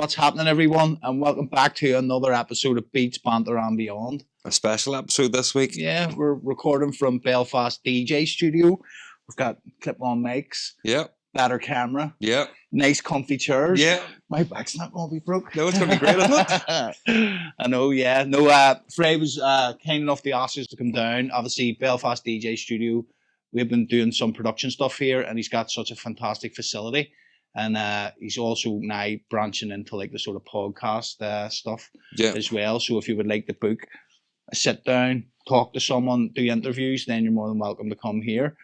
What's happening, everyone? And welcome back to another episode of Beats, Banter Beyond. A special episode this week. Yeah, we're recording from Belfast Dj Studio. We've got clip-on mics. Yeah. Better camera. Yeah. Nice comfy chairs. Yeah. My back's not going to be broke. No, it's going to be great, isn't it? I know, yeah. No, Frey was kind enough to ask us to come down. Obviously, Belfast DJ Studio. We've been doing some production stuff here, and he's got such a fantastic facility. And he's also now branching into like the sort of podcast stuff as well. So if you would like to book a sit down, talk to someone, do interviews, then you're more than welcome to come here.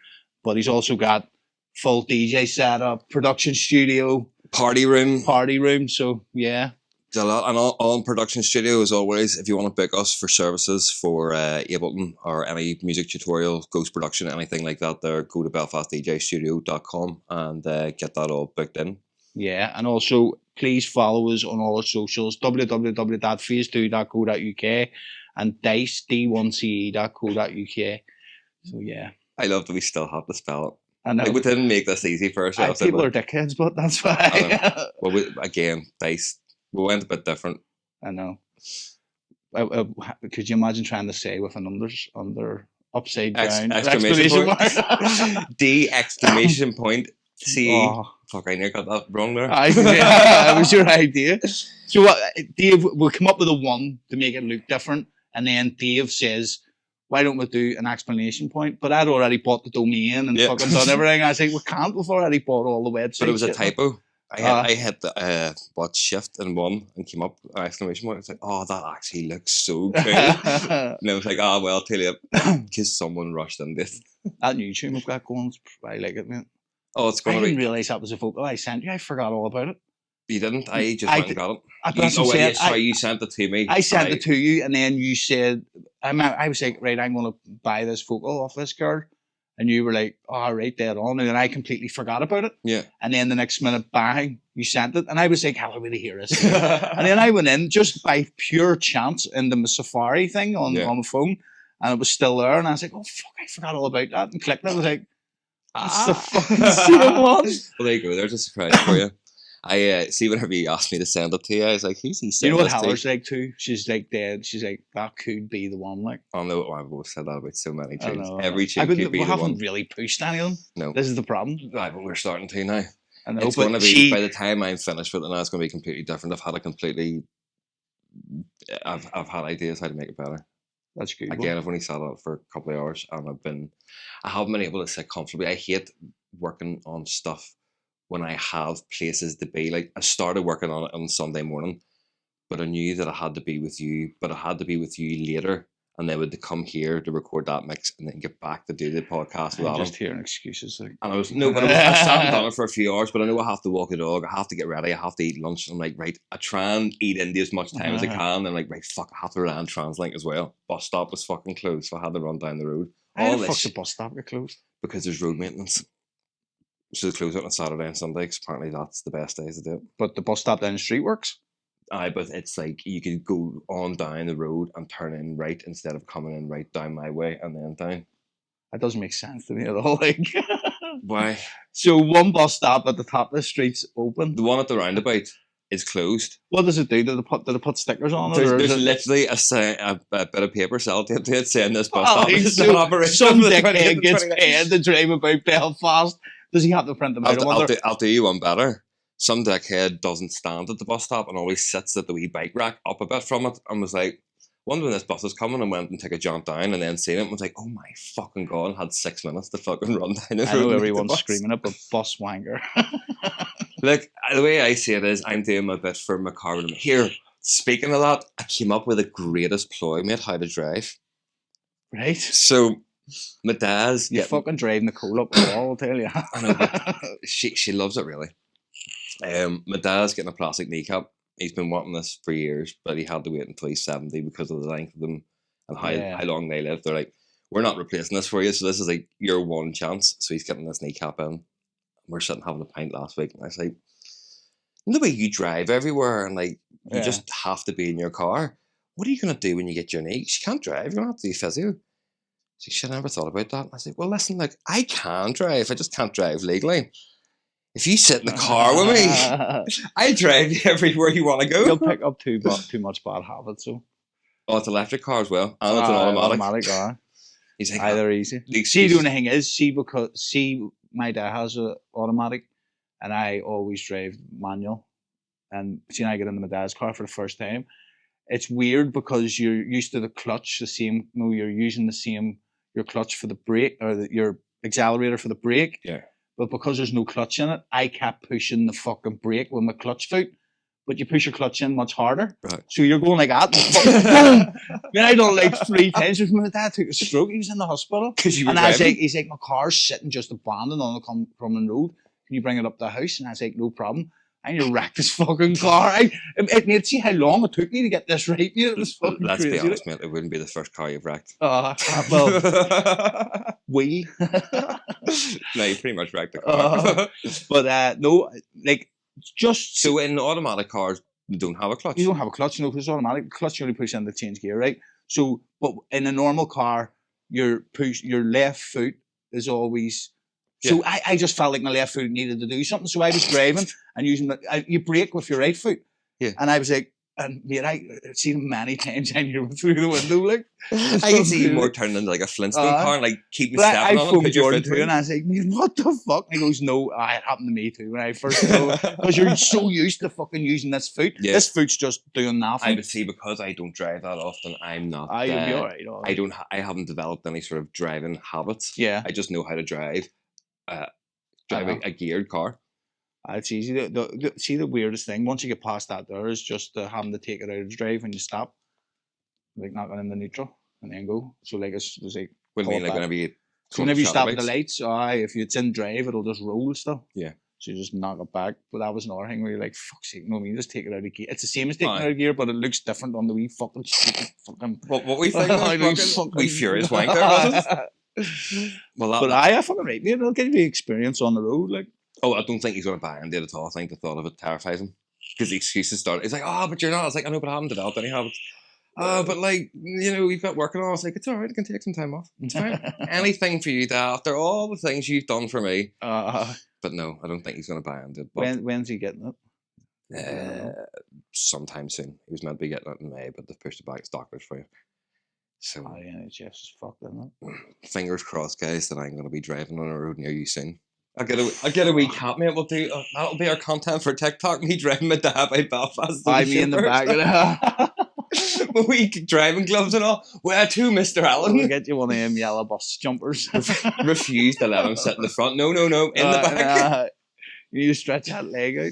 But he's also got full DJ setup, production studio, party room. So yeah. And on production studio, as always, if you want to book us for services for Ableton or any music tutorial, ghost production, anything like that, there, go to belfastdjstudio.com and get that all booked in. Yeah, and also please follow us on all our socials, www.phase2.co.uk and dice, d1ce.co.uk. So yeah. I love that we still have to spell it. I know. Like, we didn't make this easy for ourselves. People are dickheads, but that's why. Well, again, dice. We went a bit different. I know. Could you imagine trying to say with an under upside down exclamation mark? D exclamation point C. Oh. Fuck, I nearly got that wrong there. That was your idea. So Dave will come up with a one to make it look different, and then Dave says, "Why don't we do an exclamation point?" But I'd already bought the domain and fucking done everything. I was like, "We can't. We've already bought all the websites." But it was a typo. I hit the shift and one and came up with an exclamation point. It's like, oh, that actually looks so cool. And I was like, well, tell you, because someone rushed in this. That YouTube I've got going, I like it, man. Oh, it's going to be. I didn't realise that was a photo I sent you. I forgot all about it. You didn't? I just went and got it. You sent it to me. I sent it to you, and then you said, I was like, right, I'm going to buy this photo off this girl. And you were like, oh, right, dead on. And then I completely forgot about it. Yeah. And then the next minute, bang, you sent it. And I was like, how are we to hear this? And then I went in just by pure chance into my Safari thing on my phone. And it was still there. And I was like, oh, fuck, I forgot all about that. And clicked it. I was like, that's the fucking same one. Well, there you go. There's a surprise for you. I see whenever you asked me to send it to you, I was like, who's he sending? You know what Haller's like too? She's like dead. She's like, that could be the one. Like, oh no, I've said that about so many tunes. Every tune could be the one. We haven't really pushed any of them. No. This is the problem. Right, but we're starting to now. I know, it's going to be, by the time I'm finished with it now, it's going to be completely different. I've had ideas how to make it better. That's good. Again, I've only sat on it for a couple of hours and I haven't been able to sit comfortably. I hate working on stuff when I have places to be. Like, I started working on it on Sunday morning, but I knew that I had to be with you, but I had to be with you later, and then would come here to record that mix and then get back to do the podcast with Adam. Just hearing excuses. Like. And I sat and done it for a few hours, but I know I have to walk the dog, I have to get ready, I have to eat lunch, and I'm like, right, I try and eat into as much time as I can, and like, right, fuck, I have to rely on TransLink as well. Bus stop was fucking closed, so I had to run down the road. How the fuck's the bus stop get closed? Because there's road maintenance. So they close it on Saturday and Sunday because apparently that's the best days to do it. But the bus stop down the street works? Aye, but it's like you could go on down the road and turn in right instead of coming in right down my way and then down. That doesn't make sense to me at all. Like, why? So one bus stop at the top of the street's open? The one at the roundabout is closed. What does it do? Do they put stickers on it? There's literally a bit of paper sellotape to it saying this bus stop is not operational. Some dickhead gets paid to drive about Belfast. Does he have to print them out? I'll do you one better. Some dickhead doesn't stand at the bus stop and always sits at the wee bike rack up a bit from it and was like, wonder when this bus is coming, and went and took a jump down and then seen it and was like, oh my fucking god, and had 6 minutes to fucking run down the road. I know everyone's screaming it, but bus wanker. Look, the way I see it is I'm doing my bit for my car. Here, speaking of that, I came up with the greatest ploy, mate, how to drive. Right. So my dad's fucking driving the coal up the wall, I'll tell you. I know, but she loves it really. My dad's getting a plastic kneecap. He's been wanting this for years, but he had to wait until he's 70 because of the length of them and how long they live. They're like, we're not replacing this for you, so this is like your one chance. So he's getting this kneecap in. We're sitting having a pint last week, and I was like, the way you drive everywhere and like you just have to be in your car. What are you going to do when you get your knee? You can't drive. You're going to have to do physio. She said, I never thought about that. I said, well, listen, like, I can drive. I just can't drive legally. If you sit in the car with me, I drive you everywhere you want to go. You'll pick up too much bad habits. So. Oh, it's electric car as well, and it's an automatic. Automatic. He's like, either easy. See, the only thing is, my dad has an automatic, and I always drive manual. And see, I get into my dad's car for the first time. It's weird because you're used to the clutch, you're using your clutch for the brake, or your accelerator for the brake. Yeah. But because there's no clutch in it, I kept pushing the fucking brake with my clutch foot. But you push your clutch in much harder. Right. So you're going like that. Boom! I done like 3 times. My dad took a stroke. He was in the hospital. And I was like, he's like, my car's sitting just abandoned on the Crumlin Road. Can you bring it up to the house? And I was like, no problem. I need to wreck this fucking car. Mate, see how long it took me to get this right. Mate. It was fucking Let's crazy. Be honest, mate. It wouldn't be the first car you've wrecked. Well, we. No, you pretty much wrecked the car. But no, like, just so in automatic cars, you don't have a clutch. You don't have a clutch, no, because it's automatic. The clutch you only push in to change gear, right? So, but in a normal car, your left foot is always. So I just felt like my left foot needed to do something. So I was driving and using you brake with your right foot. Yeah. And I was like, and mate, I've seen him many times and you're through the window, like. I can see you more turning into like a Flintstone car and like keep stepping on it. I phoned Jordan too, and I was like, mate, what the fuck? And he goes, no, it happened to me too when I first go. Because you're so used to fucking using this foot. Yeah. This foot's just doing nothing. I would see, because I don't drive that often, I'm not. You'll be all right. I haven't developed any sort of driving habits. Yeah. I just know how to drive. Driving a geared car. It's easy. See, the weirdest thing, once you get past that there, is just having to take it out of drive when you stop. Like knocking in the neutral and then go. So like it's like. What do you mean, like whenever you. So whenever you stop at the lights, if it's in drive, it'll just roll stuff. Yeah. So you just knock it back. But that was another thing where you're like, fuck's sake, no, I mean, just take it out of gear. It's the same as taking it out of gear, but it looks different on the wee fucking stupid fucking. What we think we furious wanker, was it? Well, I fucking right, mate. It'll give you experience on the road, like. Oh, I don't think he's going to buy it at all. I think the thought of it terrifies him, because the excuses start. He's like, but you're not. I was like, I know, but I haven't developed any habits. But like, we've got working on. I was like, it's all right. I can take some time off. It's fine. Anything for you, Dad. After all the things you've done for me. But no, I don't think he's going to buy it. When's he getting it? Sometime soon. He was meant to be getting it in May, but they've pushed it back. It's doctors for you. So NHS is fucked, isn't it? Fingers crossed, guys, that I'm going to be driving on a road near you soon. I'll get a wee cat, mate. We'll do that'll be our content for TikTok. Me driving my dad by Belfast. Me in the back of the with wee driving gloves and all. Where to, Mr. Allen? We'll get you one of them yellow bus jumpers. Refused to let him sit in the front. No, in the back. You need to stretch that leg out.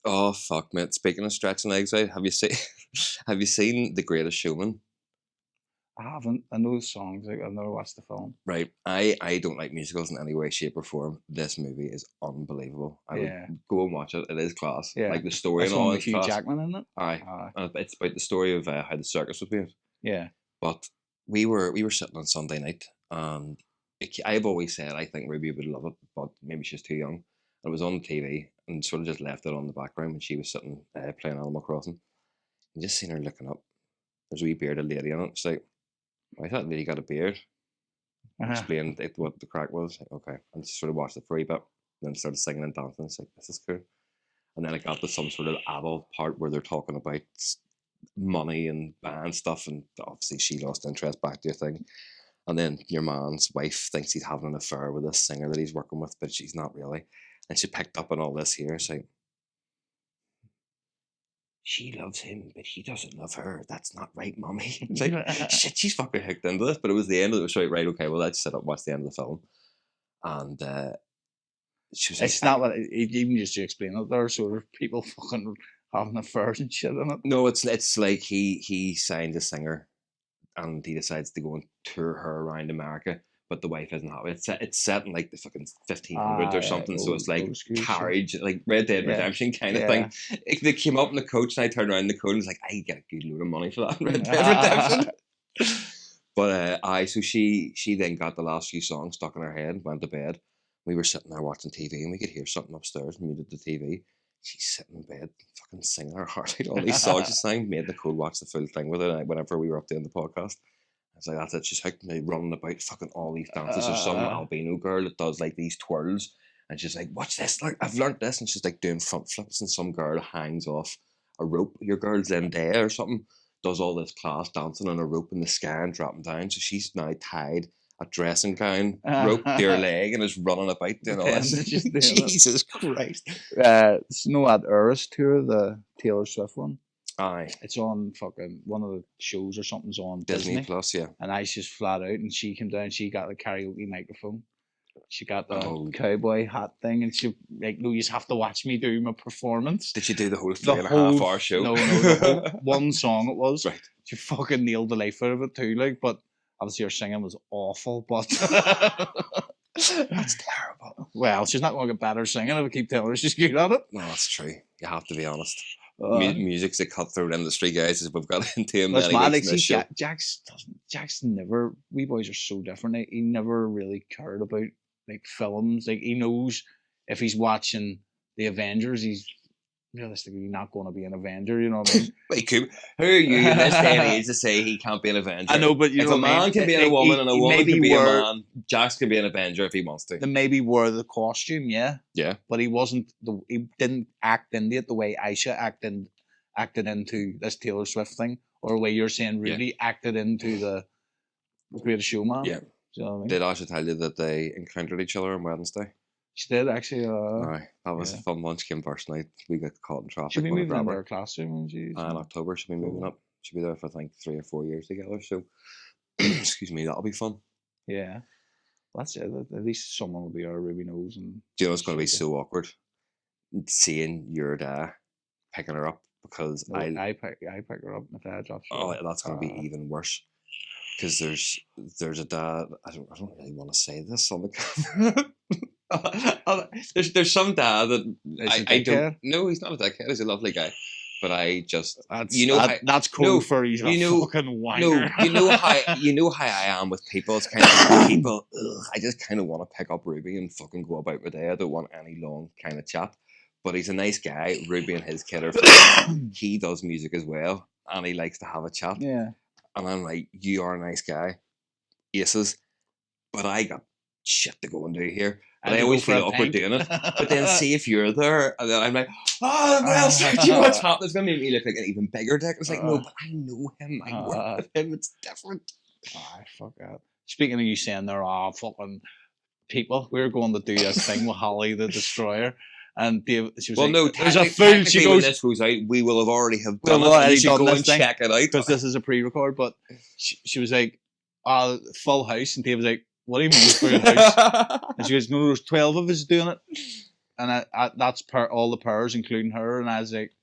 Oh fuck, mate! Speaking of stretching legs out, have you seen The Greatest Showman? I haven't. I know the songs. Like, I've never watched the film. Right. I don't like musicals in any way, shape, or form. This movie is unbelievable. I would go and watch it. It is class. Yeah. Like the story and all. With Hugh Jackman in it. Aye. It's about the story of how the circus was made. Yeah. But we were sitting on Sunday night, and I've always said I think Ruby would love it, but maybe she's too young. It was on the TV, and sort of just left it on the background when she was sitting playing Animal Crossing. And just seen her looking up. There's a wee bearded lady in it. It's like, I thought lady got a beard. Explained what the crack was. Like, okay, and just sort of watched it for a bit, then started singing and dancing. It's like, this is cool. And then it got to some sort of adult part where they're talking about money and band stuff, and obviously she lost interest back to your thing. And then your man's wife thinks he's having an affair with this singer that he's working with, but she's not really. And she picked up on all this here. It's like, she loves him, but he doesn't love her. That's not right, Mommy. It's like, shit, she's fucking hooked into this. But it was the end of it. It was like, right, okay, well, let's sit up and watch the end of the film. And she was like, it's not what, even just to explain it, there are sort of people fucking having affairs and shit in it. No, it's like he signed a singer and he decides to go and tour her around America. But the wife isn't happy. It's set in like the fucking 1500s or something, so it's like carriage, like Red Dead Redemption kind of thing. They came up in the coach, and I turned around in the coach and was like, I get a good load of money for that Red Dead Redemption. But so she then got the last few songs stuck in her head and went to bed. We were sitting there watching TV, and we could hear something upstairs, muted the TV. She's sitting in bed, fucking singing her heart out all these songs she sang. Made Nicole watch the full thing with her whenever we were up doing the podcast. It's like, that's it. She's hooked me running about fucking all these dances. There's some albino girl that does like these twirls, And she's like, watch this, look, I've learnt this. And she's like doing front flips, and some girl hangs off a rope. Your girl's Zendaya or something, does all this class dancing on a rope in the sky and dropping down. So she's now tied a dressing gown rope to her leg and is running about doing all this. Jesus Christ. You know that Eras tour, the Taylor Swift one? Aye. It's on fucking one of the shows or something's on Disney Plus, yeah. And I just flat out, and she came down, she got the karaoke microphone. She got the cowboy hat thing, and she like, no, you just have to watch me do my performance. Did she do the whole 3.5 hour show? No, the whole one song it was. Right. She fucking nailed the life out of it too, like, but obviously her singing was awful, but that's terrible. Well, she's not going to get better singing if I keep telling her she's good at it. No, that's true. You have to be honest. Music's a cutthroat industry, guys, as we've got into him. That's mad. Like, see, Jack's never. We boys are so different. He never really cared about like films. Like, he knows if he's watching the Avengers, he's realistically not going to be an Avenger. You know what I mean? Wait, Coop, who are you in this day and age to say he can't be an Avenger? I know, but if a man can be a woman and a woman can be a man, Jax can be an Avenger if he wants to. Then maybe wore the costume, yeah. Yeah. But he wasn't. He didn't act into it the way Aisha acted into this Taylor Swift thing, or the way you're saying Rudy acted into the Greatest Showman. Yeah. Do you know what I mean? Did Aisha tell you that they encountered each other on Wednesday? She did actually. Aye, that was a fun one. She came first night. We got caught in traffic. She'll be moving into her classroom. In October, she'll be moving up. She'll be there for I think 3 or 4 years together. So, excuse me, that'll be fun. Yeah, that's it. At least someone will be our Ruby Nose. And do you know it's going to be so awkward seeing your dad picking her up because I pick her up. My dad drops her. Oh, that's going to be even worse. Because there's a dad. I don't really want to say this on the camera. there's some dad that I don't. No, he's not a dickhead. He's a lovely guy. But I just that's cool for he's a fucking whiner. No, you know how I am with people. It's kind of people. I just kind of want to pick up Ruby and fucking go about my day. I don't want any long kind of chat. But he's a nice guy. Ruby and his kid are friends. He does music as well, and he likes to have a chat. Yeah. And I'm like, you are a nice guy, Aces, but I got shit to go and do here. And I always feel awkward doing it. But then see if you're there, and then I'm like, oh, well, do you know what's happening? It's going to make me look like an even bigger dick. It's like, no, but I know him. I work with him. It's different. Fuck that. Speaking of you saying there are fucking people, we're going to do this thing with Holly the Destroyer. And Dave, she was there's a fool. She goes, when this goes out, we will have already have done it. You should go and check it out. Because this is a pre-record. But she was like, full house. And Dave was like, what do you mean full house? And she goes, no, there's 12 of us doing it. And that's all the pairs, including her. And I was like,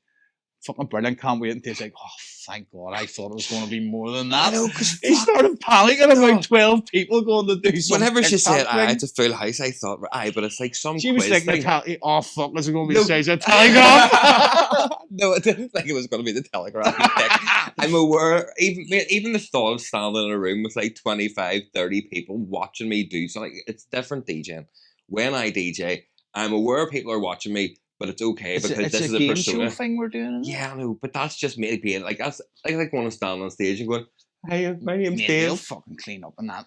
fucking brilliant, can't wait. And Dave's like, oh, thank God, I thought it was going to be more than that. I know, because he started panicking about 12 people going to do something. Whenever she said, it's a full house, I thought, but it's like some she was quiz like, thing. Oh, fuck, is it going to be a Telegraph? No, I didn't think it was going to be the Telegraph. I'm aware, even the thought of standing in a room with like 25, 30 people watching me do something, it's different DJing. When I DJ, I'm aware people are watching me, but it's okay because this is a game persona. Show thing we're doing. Yeah, I know, but that's just me being like that's like going to stand on stage and going, "Hey, my name's Dave." We'll fucking clean up on that.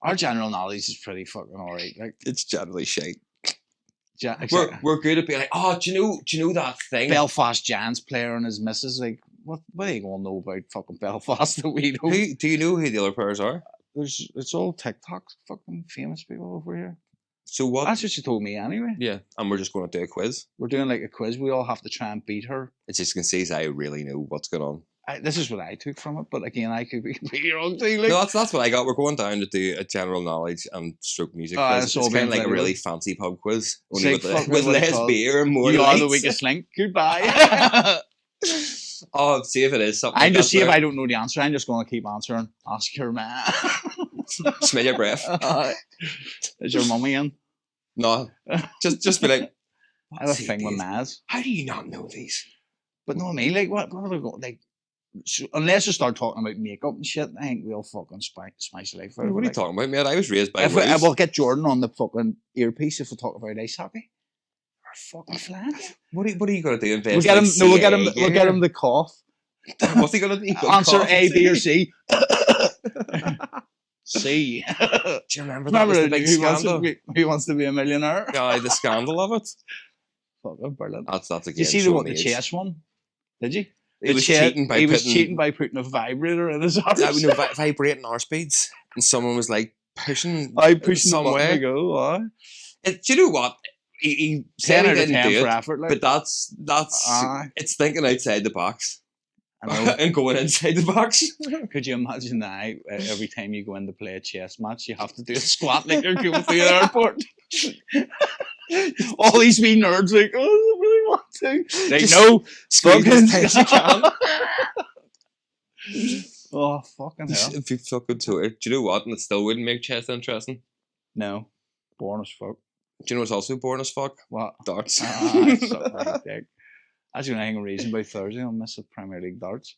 Our general knowledge is pretty fucking alright. Like, it's generally shite. Yeah, exactly. We're good at being like, oh, do you know that thing? Belfast Giants player and his missus. Like, what are you gonna know about fucking Belfast that we don't? Do you know who the other players are? It's all TikTok fucking famous people over here. So what? That's what she told me anyway. Yeah, and we're just going to do a quiz. We're doing like a quiz. We all have to try and beat her. It's just can see I really know what's going on. This is what I took from it, but again, I could be wrong too. Like. No, that's what I got. We're going down to do a general knowledge and stroke music quiz. It's kind of like a really fancy pub quiz, only with less beer and more. You lights. are the weakest link. Goodbye. Oh, see if it is something. I'm just see if I don't know the answer. I'm just going to keep answering. Ask your man. Smell your breath. Is your mummy in? No, just be like. I have a thing with Maz. How do you not know these? But no, I mean, like, what are they going like? So, unless you start talking about makeup and shit, I think we'll fucking smash life out. What are you talking about, mate? I was raised by. We'll get Jordan on the fucking earpiece if we talk about ice hockey. We're fucking flying. What are you gonna do? We'll get him. No, we'll get him the cough. What's he gonna do? Answer A, B, or C. See. Do you remember that was the big scandal? Who Wants to Be a Millionaire? Yeah, the scandal of it. Fucking brilliant. That's a Did you see the chess one? Did you? He was cheating by putting a vibrator in his arse. Yeah, we know vibrating arse beads, and someone was like pushing some way. Go, do you know what? He said he didn't do it, effort, like. But that's it's thinking outside the box. I know. And going inside the box. Could you imagine now? Every time you go in to play a chess match, you have to do a squat like you're going through the airport. All these wee nerds like, oh, I really want to. They know, squeeze as you can. Oh, fucking hell. It'd be fucking to it. Do you know what? And it still wouldn't make chess interesting. No. Boring as fuck. Do you know what's also boring as fuck? What? Darts. That's the only thing reason by Thursday I'll miss the Premier League darts.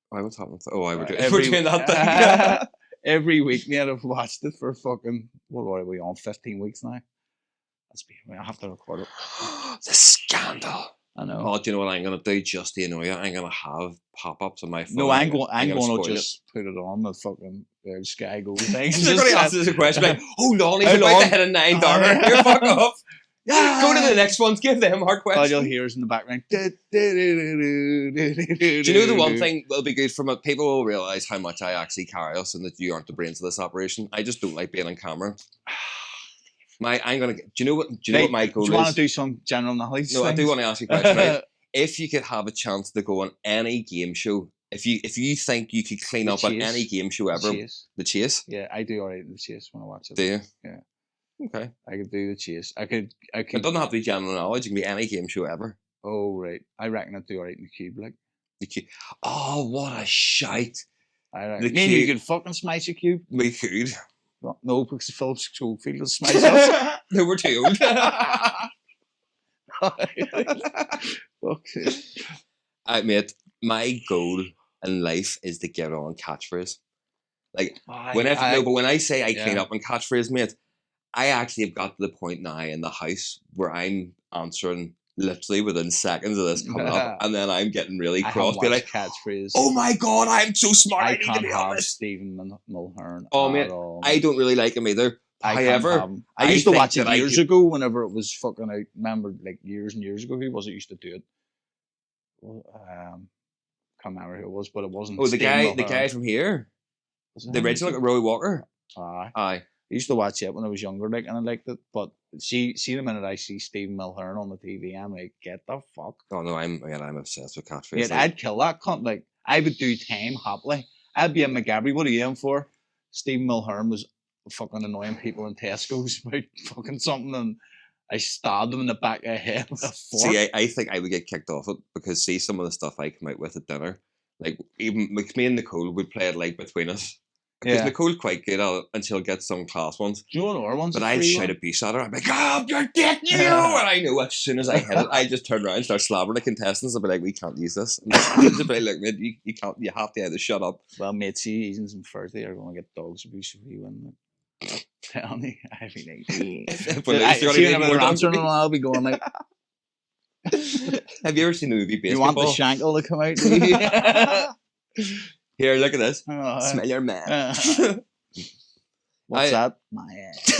Why, what's happening? We're doing that thing. Every week, mate, I've watched it for fucking, what are we on, 15 weeks now? I have to record it. The scandal. I know. Oh, do you know what I'm going to do just to annoy you? I'm going to have pop-ups on my phone. No, I'm going to just put it on the fucking Sky Go thing. They're going to ask us a question like, hold on, he's about to hit a 9-darter. Here, fuck off. Yeah. Go to the next ones, give them our question. All you'll hear is in the background. Do you know the one thing that'll be good from it? People will realise how much I actually carry us and that you aren't the brains of this operation. I just don't like being on camera. Do you know what my goal is? Do you want to do some general knowledge? No, things? I do want to ask you a question. Right? If you could have a chance to go on any game show, if you think you could clean up on any game show ever, the Chase? Yeah, I do alright in the Chase when I watch it. Do you? Yeah. Okay. I could do the Chase. I could. It doesn't have to be general knowledge. It can be any game show ever. Oh, right. I reckon I'd do alright in the Cube, like. The Cube. Oh, what a shite. I reckon. You could fucking smash a Cube. We could. No, because Philip Schofield will smash us. No, we're too old. Okay. Mate, my goal in life is to get on catchphrase. Like, when I say I clean up on catchphrase, mate, I actually have got to the point now in the house where I'm answering literally within seconds of this coming up, and then I'm getting really cross. Be like, catchphrase. Oh my god, I'm so smart. I need to be have honest. Stephen Mulhern. Oh mate, I don't really like him either. However, I used to watch it years ago whenever it was fucking out. Remember, like years and years ago, who was it used to do it? Well, can't remember who it was, but it wasn't. Oh, the guy from here, the original, like Roy Walker. Aye. I used to watch it when I was younger, like, and I liked it. But see the minute I see Stephen Mulhern on the TV, I'm like, get the fuck. Oh no, I'm obsessed with catchphrase. Yeah, I'd kill that cunt. Like, I would do time happily. I'd be in McGabry. What are you in for? Stephen Mulhern was fucking annoying people in Tesco's about fucking something, and I stabbed him in the back of the head with a fork. See, I think I would get kicked off it because see some of the stuff I come out with at dinner, like even me and Nicole would play it like between us. Because Nicole's quite good at it, and she'll get some class ones. Do you know what our ones? But I'd shout abuse at her. I'm like, oh, you're getting you! And I know as soon as I hit it, I just turn around and start slabbering the contestants. I'll be like, we can't use this. And just be like, look, mate, you can't. You have to either shut up. Well, mate, see, Easons and Thursday are going to get dogs abuse if you win. Tell me, I'd be like, I'll be going like. Have you ever seen the movie Basketball? You want the shankle to come out? Here, look at this. Smell your man. What's that? My ass.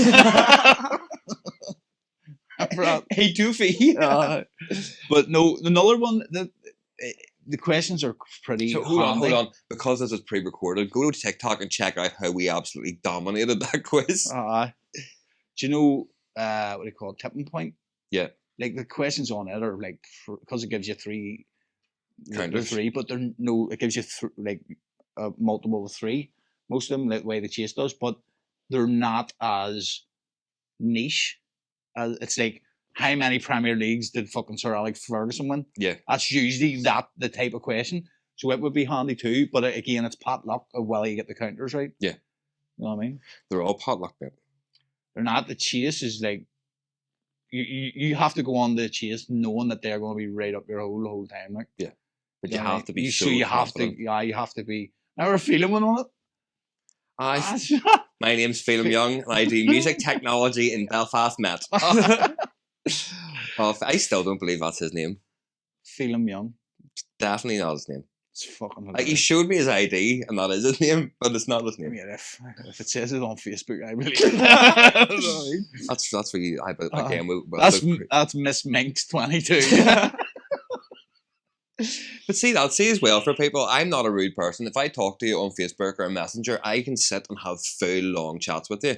Hey, Doofy. But no, another one. The questions are pretty. So hold on. Because this is pre-recorded, go to TikTok and check out how we absolutely dominated that quiz. Do you know what do you call it? Tipping point? Yeah. Like the questions on it are like because it gives you three. Counters. Three, but it gives you like a multiple of three. Most of them, the way the Chase does, but they're not as niche. It's like how many Premier Leagues did fucking Sir Alex Ferguson win? Yeah, that's usually the type of question. So it would be handy too. But again, it's pot luck of whether you get the counters right. Yeah, you know what I mean. They're all pot luck, man. They're not. The Chase is like you have to go on the Chase knowing that they're going to be right up your whole time, like yeah. But you have to be you have to be. Never feeling one on it. My name's Phelim Young, and I do music technology in Belfast, Met. I still don't believe that's his name. Phelim Young. Definitely not his name. It's fucking Like, he showed me his ID, and that is his name, but it's not his I name. mean, if it says it on Facebook, I believe it. That's what you. Again, That's Miss Minx 22. But see as well for people. I'm not a rude person. If I talk to you on Facebook or a messenger, I can sit and have full long chats with you.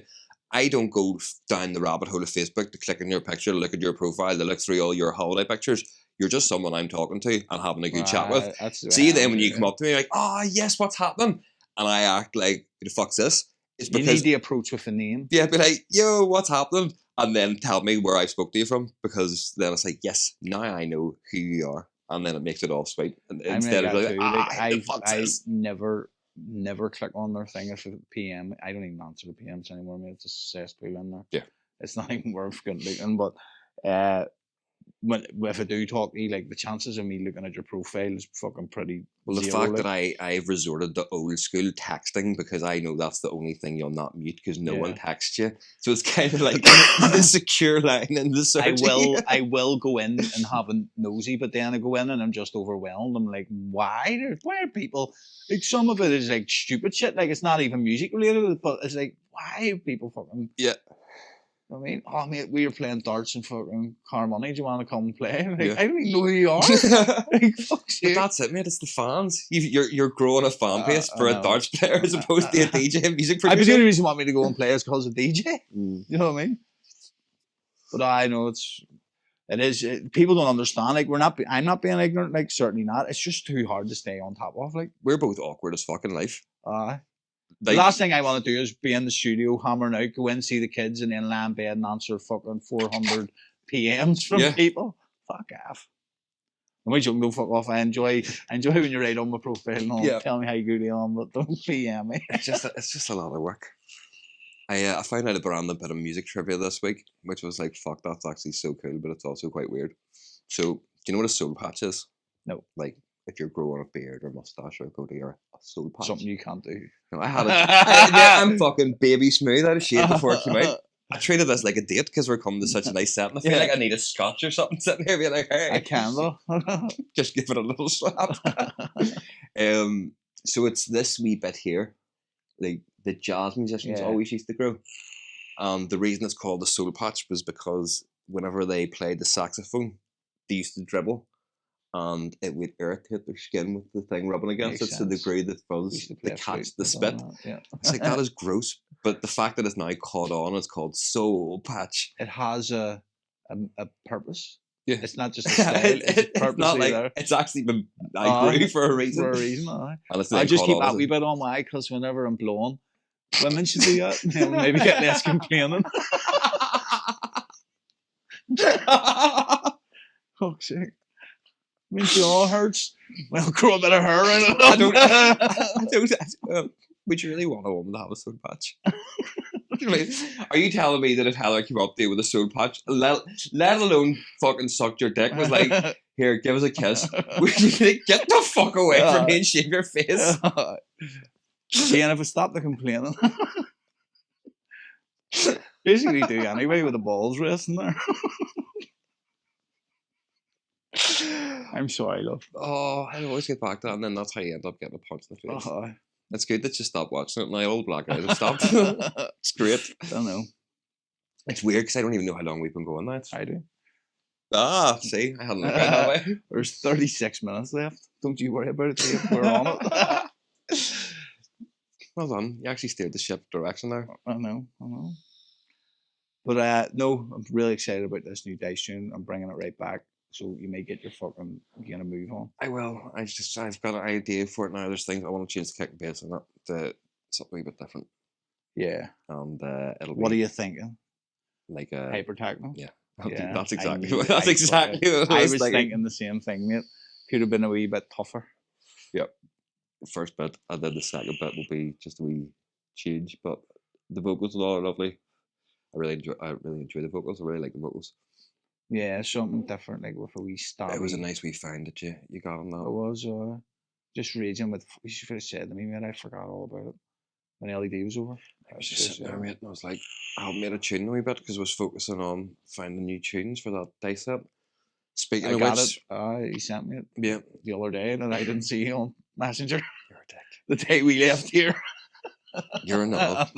I don't go down the rabbit hole of Facebook to click on your picture, to look at your profile, to look through all your holiday pictures. You're just someone I'm talking to and having a good chat with. See, then when you come up to me, like, oh yes, what's happening? And I act like, who the fuck's this? It's because you need the approach with a name. Yeah, be like, yo, what's happening? And then tell me where I spoke to you from, because then it's like, yes, now I know who you are. And then it makes it all sweet. And instead of I never click on their thing if it's PM. I don't even answer the PMs anymore, mate. It's just cesspool in there. Yeah. It's not even worth looking. But if I do talk to you, like, the chances of me looking at your profile is fucking pretty. Well, the fact that I've resorted to old school texting, because I know that's the only thing you'll not mute, because no one texts you. So it's kind of like the secure line in the search. I will go in and have a nosy, but then I go in and I'm just overwhelmed. I'm like, why are people, like, some of it is like stupid shit, like it's not even music related, but it's like, why are people fucking I mean, oh mate, we were playing darts in fucking Carmoney. Do you want to come and play? Like, I don't even know who you are. Like, fuck's sake. But that's it, mate. It's the fans. You're growing a fan base for a darts player as opposed to a DJ music producer. The only reason you want me to go and play is because of DJ. You know what I mean? But I know it is. People don't understand. Like, I'm not being ignorant. Like, certainly not. It's just too hard to stay on top of. Like, we're both awkward as fuck in life. The last thing I want to do is be in the studio hammering out, go in, see the kids, and then lie in bed and answer fucking 400 PMs from people. Fuck off. I'm not joking, don't fuck off. I enjoy when you write on my profile and tell me how good I am, but don't PM me. It's just a lot of work. I found out a random bit of music trivia this week, which was like, fuck, that's actually so cool, but it's also quite weird. So, do you know what a soul patch is? No. Like, if you're growing a beard or mustache or goatee or a soul patch. Something you can't do. No, I had it. I'm fucking baby smooth out of shape before it came out. I treated this like a date because we're coming to such a nice set, and I feel like I need a scotch or something sitting here being like, hey. A candle. Just give it a little slap. So it's this wee bit here. Like, the jazz musicians always used to grow. The reason it's called the soul patch was because whenever they played the saxophone, they used to dribble, and it would irritate their skin with the thing rubbing against it, so they grew the fuzz to catch the spit. It's like, that is gross. But the fact that it's now caught on, it's called soul patch. It has a purpose. Yeah. It's not just a style. It's not like it's actually been grew for a reason. For a reason, I just keep that wee bit on my, because whenever I'm blowing, women should do that. Maybe get less complaining. Fuck's sake. Means it all hurts. Well, grow a bit of hair in it. Would you really want a woman to have a soul patch? Are you telling me that if Heather came up to you with a soul patch, let alone fucking sucked your dick, was like, here, give us a kiss, would you think, get the fuck away from me and shave your face? And if I stop the complaining. Basically do anyway with the balls resting there. I'm sorry, love. Oh, I always get back to that, and then that's how you end up getting a punch in the face. It's good that you stopped watching it. My old black eyes have stopped. It's great. I don't know. It's weird because I don't even know how long we've been going now. I do. See, I hadn't looked at it that way. There's 36 minutes left. Don't you worry about it, Dave. We're on it. Well done. You actually steered the ship direction there. I know. But no, I'm really excited about this new dice tune. I'm bringing it right back, so you may get your fucking gonna move on. I will. I've got an idea for it now. There's things I want to change the kick and bass on it to something a bit different. Yeah. And it'll be. What are you thinking? Like a hyper techno? Yeah. That's exactly what I was thinking the same thing, mate. Could have been a wee bit tougher. Yep. The first bit, and then the second bit will be just a wee change, but the vocals are lovely. I really enjoy the vocals. I really like the vocals. Yeah, something different, like with a wee star. It was a nice wee find that you got on that. It was just raging with. You should have said to me, man. I forgot all about it when LED was over. I was just sitting there, mate, and I was like, I haven't made a tune a wee bit because I was focusing on finding new tunes for that dice set. Speaking I of got which, it. He sent me it yeah, the other day that I didn't see on Messenger you're a dick. the day we left here. You're another.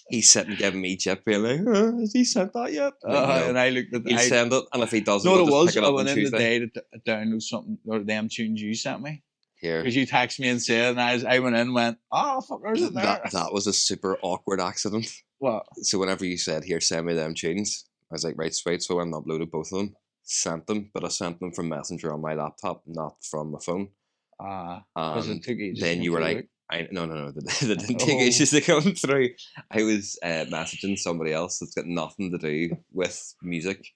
He's sitting giving me chip, being like, has he sent that yet? Like, no. And I looked at He'll send it, and if he doesn't, no, we'll it just was. pick it I up on went in the Tuesday. day to download something or them tunes you sent me. Here. Because you texted me and said, and I went in and went, oh, fuck, there's it there. That was a super awkward accident. What? So whenever you said, here, send me them tunes, I was like, right, sweet. So I uploaded both of them, sent them, but I sent them from Messenger on my laptop, not from my phone. Because it took ages. Then you were like, no, they didn't take ages to come through. I was messaging somebody else that's got nothing to do with music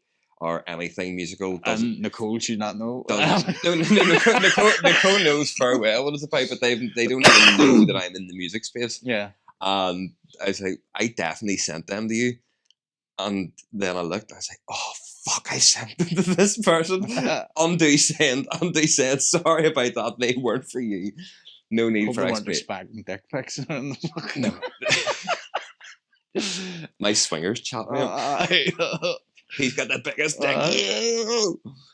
or anything musical. And Nicole should not know. No, Nicole knows very well what it's about, but they don't even know that I'm in the music space. Yeah. And I was like, I definitely sent them to you. And then I looked, I was like, oh, fuck, I sent them to this person. Undo send, sorry about that, they weren't for you. No need for explanation. Expecting dick pics. No. My swingers chat me up. He's got the biggest dick.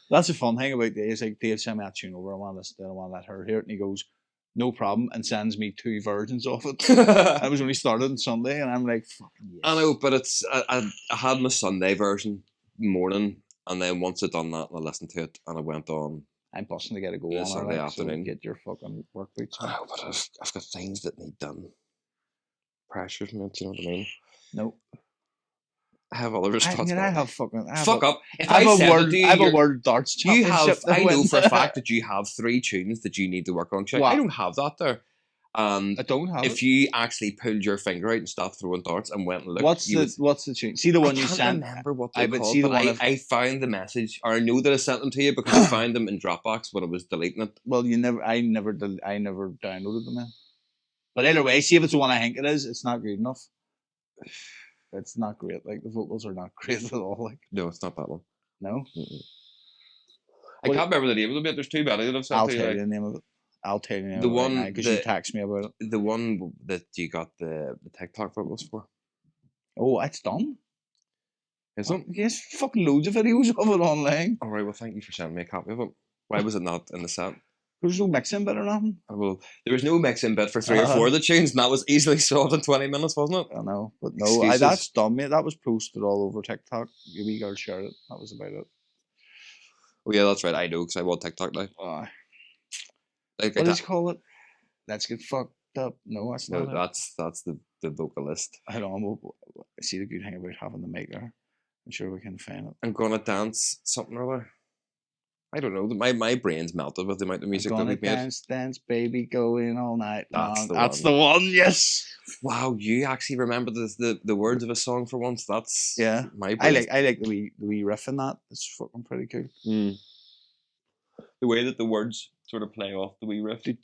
That's the fun thing about Dave. Is like Dave sent me that tune over. I want to let her hear it, and he goes, "No problem," and sends me 2 versions of it. I was only started on Sunday, and I'm like, "Fucking yes." I know, but it's I had my Sunday version morning, and then once I done that, I listened to it, and I went on. I'm busting to get a go on Sunday afternoon. So get your fucking work boots on. Oh, but I've got things that need done. Pressures, man. Do you know what I mean? No. I have other responsibilities. I have fucking... Fuck up. If I have a word darts championship. I know for a fact that you have 3 tunes that you need to work on. I don't have that there. I don't have if you actually pulled your finger out and stopped throwing darts and went and looked... What's the tune? See the one you sent? I can't remember what they're called, but I found the message, or I know that I sent them to you because I found them in Dropbox when I was deleting it. Well, I never downloaded them in. But either way, see if it's the one I think it is, it's not good enough. It's not great. Like, the vocals are not great at all. Like, no, it's not that one. No? Mm-mm. I can't remember the name of it, but there's 2 belly that I've sent to you. I'll tell you the name of it. I'll tell you the name of it right now, because you text me about it. The one that you got the TikTok vocals for. Oh, it's done? Is it? Yes, fucking loads of videos of it online. Alright, well, thank you for sending me a copy of it. Why was it not in the set? There's no mixing bit or nothing. Well, there was no mixing bit for 3 or 4 of the tunes, and that was easily solved in 20 minutes, wasn't it? I know, but no, that's done, mate. That was posted all over TikTok. Your wee girl shared it. That was about it. Oh yeah, that's right. I know, because I want TikTok now. What does he call it? Let's get fucked up. No, that's not it. That's the vocalist. Hold on, I see the good thing about having the maker. I'm sure we can find it. I'm gonna dance something or other. I don't know. My brain's melted with the amount of music that we've made. Dance, baby, going all night. That's the one. Yes. Wow, you actually remember the words of a song for once. That's my brain. I like the wee riff in that. It's fucking pretty cool. Mm. The way that the words sort of play off the wee riff. That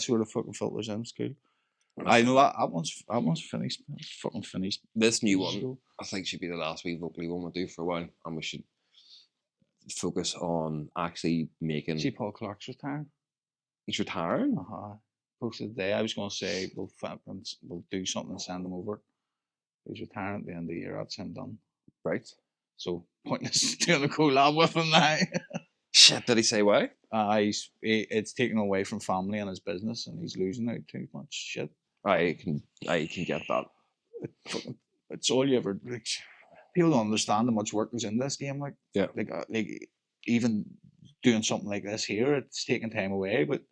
sort of fucking filters in. It's cool. I know that one's finished. Fucking finished. This new one, I think, should be the last wee vocally one we'll do for a while, and we should focus on actually making. See, Paul Clark's retiring. He's retiring. Posted today. I was going to say we'll do something and send him over. He's retiring at the end of the year. That's him done. Right. So pointless doing a collab with him now. Shit, did he say why? It's taken away from family and his business, and he's losing out too much shit. I can get that. It's all you ever. Like, people don't understand how much work goes in this game. Like, yeah, like even doing something like this here, it's taking time away. But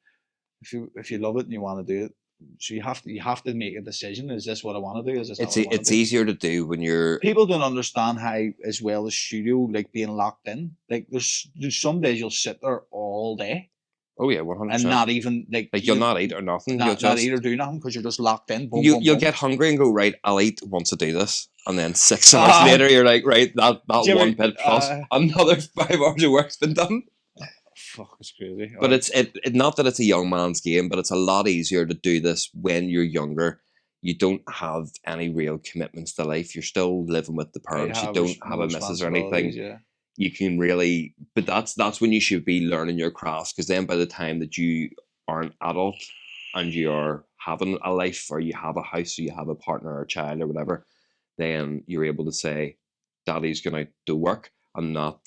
if you love it and you want to do it, so you have to make a decision. Is this what I want to do? Is this it's easier to do when you're. People don't understand how, as well as studio, like being locked in. Like there's some days you'll sit there all day. Oh yeah, 100%. And not even like you'll not eat or nothing. Not eat or do nothing because you're just locked in. You'll get hungry and go, right, I'll eat once I do this, and then 6 hours later you're like, right, that one bit plus another 5 hours of work's been done. Fuck, it's crazy. But it's not that it's a young man's game, but it's a lot easier to do this when you're younger. You don't have any real commitments to life. You're still living with the parents. You don't have a missus or anything. Yeah. You can really, but that's when you should be learning your crafts, because then by the time that you are an adult and you are having a life, or you have a house, or you have a partner or a child or whatever, then you're able to say, Daddy's going out to work. I'm not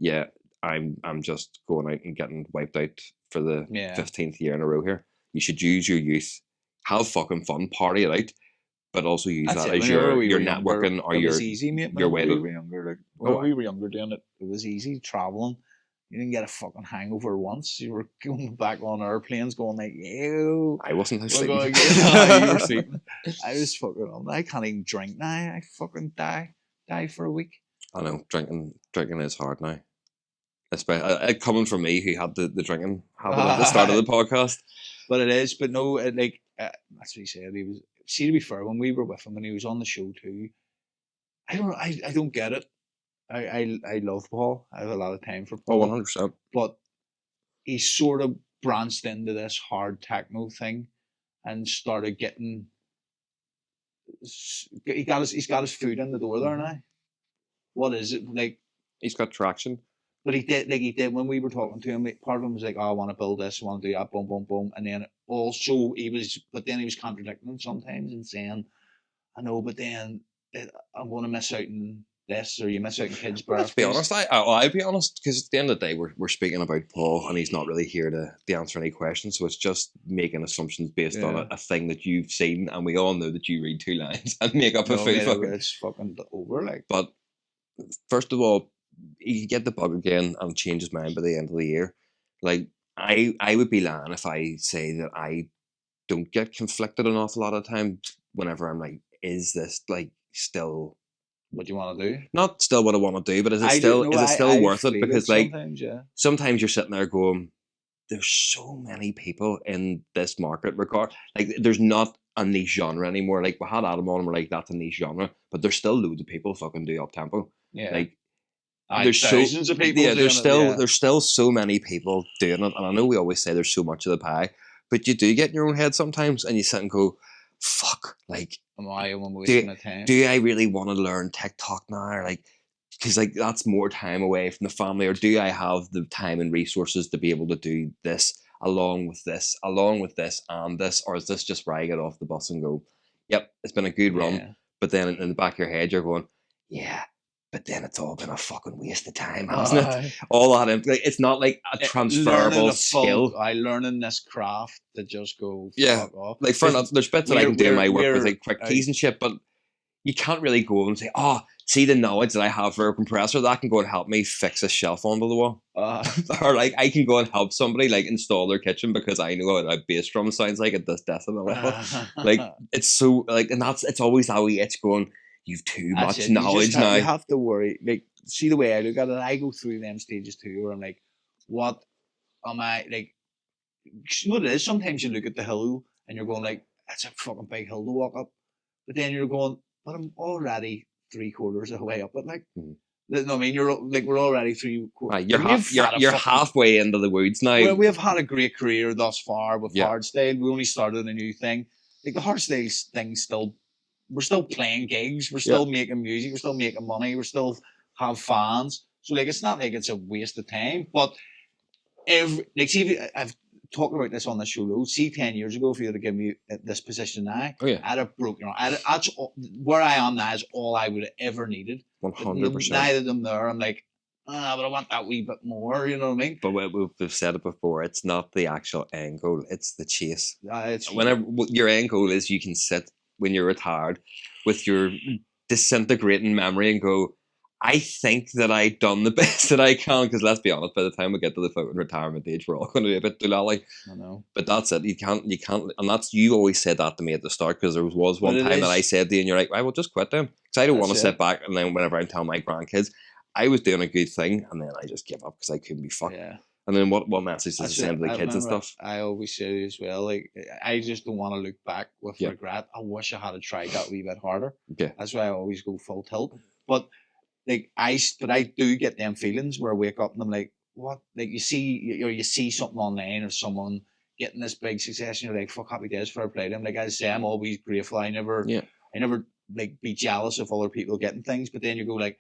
yeah, I'm just going out and getting wiped out for the 15th year in a row here. You should use your youth, have fucking fun, party it out, but also use that as your networking or your easy, mate. Your way we to. were younger, when we were younger doing it, it was easy traveling. You didn't get a fucking hangover once. You were going back on airplanes, going like, "Ew." I wasn't sleeping. You were sleeping. I was fucking. I can't even drink now. I fucking die for a week. I know drinking is hard now. Especially coming from me, who had the drinking habit at the start of the podcast. But it is. But no, that's what he said. He was. See, to be fair, when we were with him and he was on the show too, I don't get it. I love Paul. I have a lot of time for Paul. 100%. But he sort of branched into this hard techno thing and started getting. He's got his foot in the door there now. What is it like? He's got traction. But he did when we were talking to him. Part of him was like, "Oh, I want to build this, I want to do that, boom, boom, boom," and then also he was contradicting him sometimes and saying, "I know, but then I'm going to miss out on this, or you miss out on kids' birthdays." Let's be honest. I'll be honest, because at the end of the day, we're speaking about Paul, and he's not really here to answer any questions. So it's just making assumptions based on a thing that you've seen, and we all know that you read 2 lines and make up a full fucking. It's fucking over, like. But first of all, he could get the bug again and change his mind by the end of the year. Like I would be lying if I say that I don't get conflicted an awful lot of times whenever I'm like, is this like still what you want to do? Not still what I want to do, but is it still worth it? Because like sometimes you're sitting there going, there's so many people in this market. There's not a niche genre anymore. Like we had Adam on and we're like, that's a niche genre, but there's still loads of people fucking do up tempo. Yeah. Like there's thousands of people. Yeah, there's still so many people doing it, and I know we always say there's so much of the pie, but you do get in your own head sometimes, and you sit and go, "Fuck!" Like, am I wasting my time? Do I really want to learn TikTok now? Or like, because like that's more time away from the family, or do I have the time and resources to be able to do this along with this, and this, or is this just where I get off the bus and go, "Yep, it's been a good run," but then in the back of your head you're going, "Yeah." But then it's all been a fucking waste of time, hasn't it? All that, it's not like a transferable skill. Learning this craft to just go fuck off. Like there's bits that I can do in my work with like quick keys and shit, but you can't really go and say, "Oh, see the knowledge that I have for a compressor that can go and help me fix a shelf onto the wall," or like I can go and help somebody like install their kitchen because I know how a bass drum sounds like at this decibel level. Like it's so like, and it's always that way. It's going. You've too much knowledge now. You have to worry. Like, see the way I look at it. I go through them stages too, where I'm like, "What am I like?" What it is. Sometimes you look at the hill and you're going like, "That's a fucking big hill to walk up," but then you're going, "But I'm already 3/4 of the way up it." Like, no, I mean, you're like, we're already 3/4. You're halfway into the woods now. Well, we have had a great career thus far with hardstyle. We only started a new thing. Like the hardstyle thing still. We're still playing gigs, we're still making music, we're still making money, we still have fans. So like it's not like it's a waste of time. But I've talked about this on the show loads. See 10 years ago, if you had to give me this position now, I'd have broken. That's where I am now is all I would have ever needed. 100%. Now that I'm there, I'm like, but I want that wee bit more, you know what I mean? But we've said it before, it's not the actual end goal, it's the chase. Whenever your end goal is you can sit when you're retired with your disintegrating memory and go, I think that I've done the best that I can, because let's be honest, by the time we get to the fucking retirement age, we're all going to be a bit doolally. I know. But that's it. You can't, and that's, you always said that to me at the start, because there was one time that I said to you, and you're like, I will just quit then, because I don't want to sit back, and then whenever I tell my grandkids, I was doing a good thing, and then I just give up, because I couldn't be fucked. Yeah. And then what message does it send to the kids and stuff? I always say as well, like, I just don't want to look back with regret. I wish I had tried that a wee bit harder. Yeah. That's why I always go full tilt. But like I do get them feelings where I wake up and I'm like, what? Like you see something online of someone getting this big success and you're like, fuck, happy days, fair play to them. Like I say, I'm always grateful. I never like be jealous of other people getting things. But then you go like,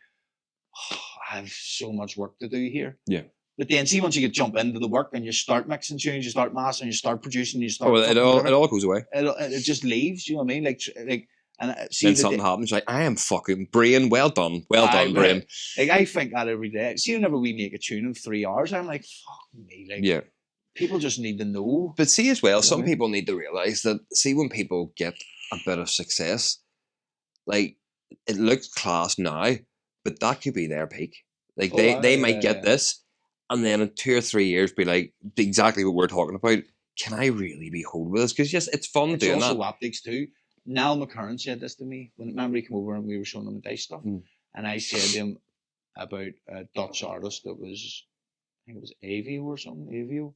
oh, I have so much work to do here. Yeah. But then see, once you jump into the work and you start mixing tunes, you start mastering, you start producing, you start. It all goes away. It just leaves. You know what I mean? Like And see, then something happens, like, I am fucking brain. Well done, brain. Like I think that every day. See, whenever we make a tune in 3 hours, I'm like, fuck me. Like, yeah. People just need to know. But see, as well, some people need to realize that. See, when people get a bit of success, like it looks class now, but that could be their peak. Like they might get this, and then in 2 or 3 years, be like exactly what we're talking about. Can I really be hold with this? Because yes, it's fun doing that. It's also optics too. Niall McCurran said this to me when remember he came over and we were showing him the dice stuff, and I said to him about a Dutch artist that was, I think it was Avio or something. Avio,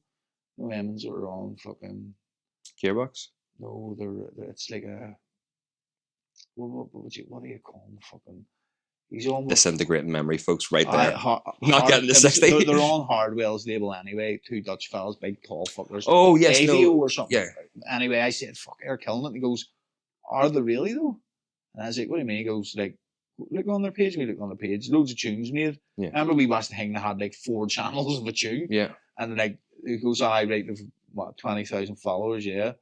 no Emmons are on fucking Gearbox. No, they're it's like a what do you call them? Fucking he's on disintegrating memory, folks. Right there, not getting the 60. They're on Hardwell's label anyway. 2 Dutch fellas, big tall fuckers. Oh yes, Avio or something. Yeah. Anyway, I said, "Fuck, they're killing it." And he goes, "Are they really though?" And I was like, "What do you mean?" He goes, "Like, look on their page." We look on the page, loads of tunes made. Yeah. Remember we watched the thing that had like 4 channels of a tune. Yeah. And like he goes, "I rate of what 20,000 followers." Yeah, they're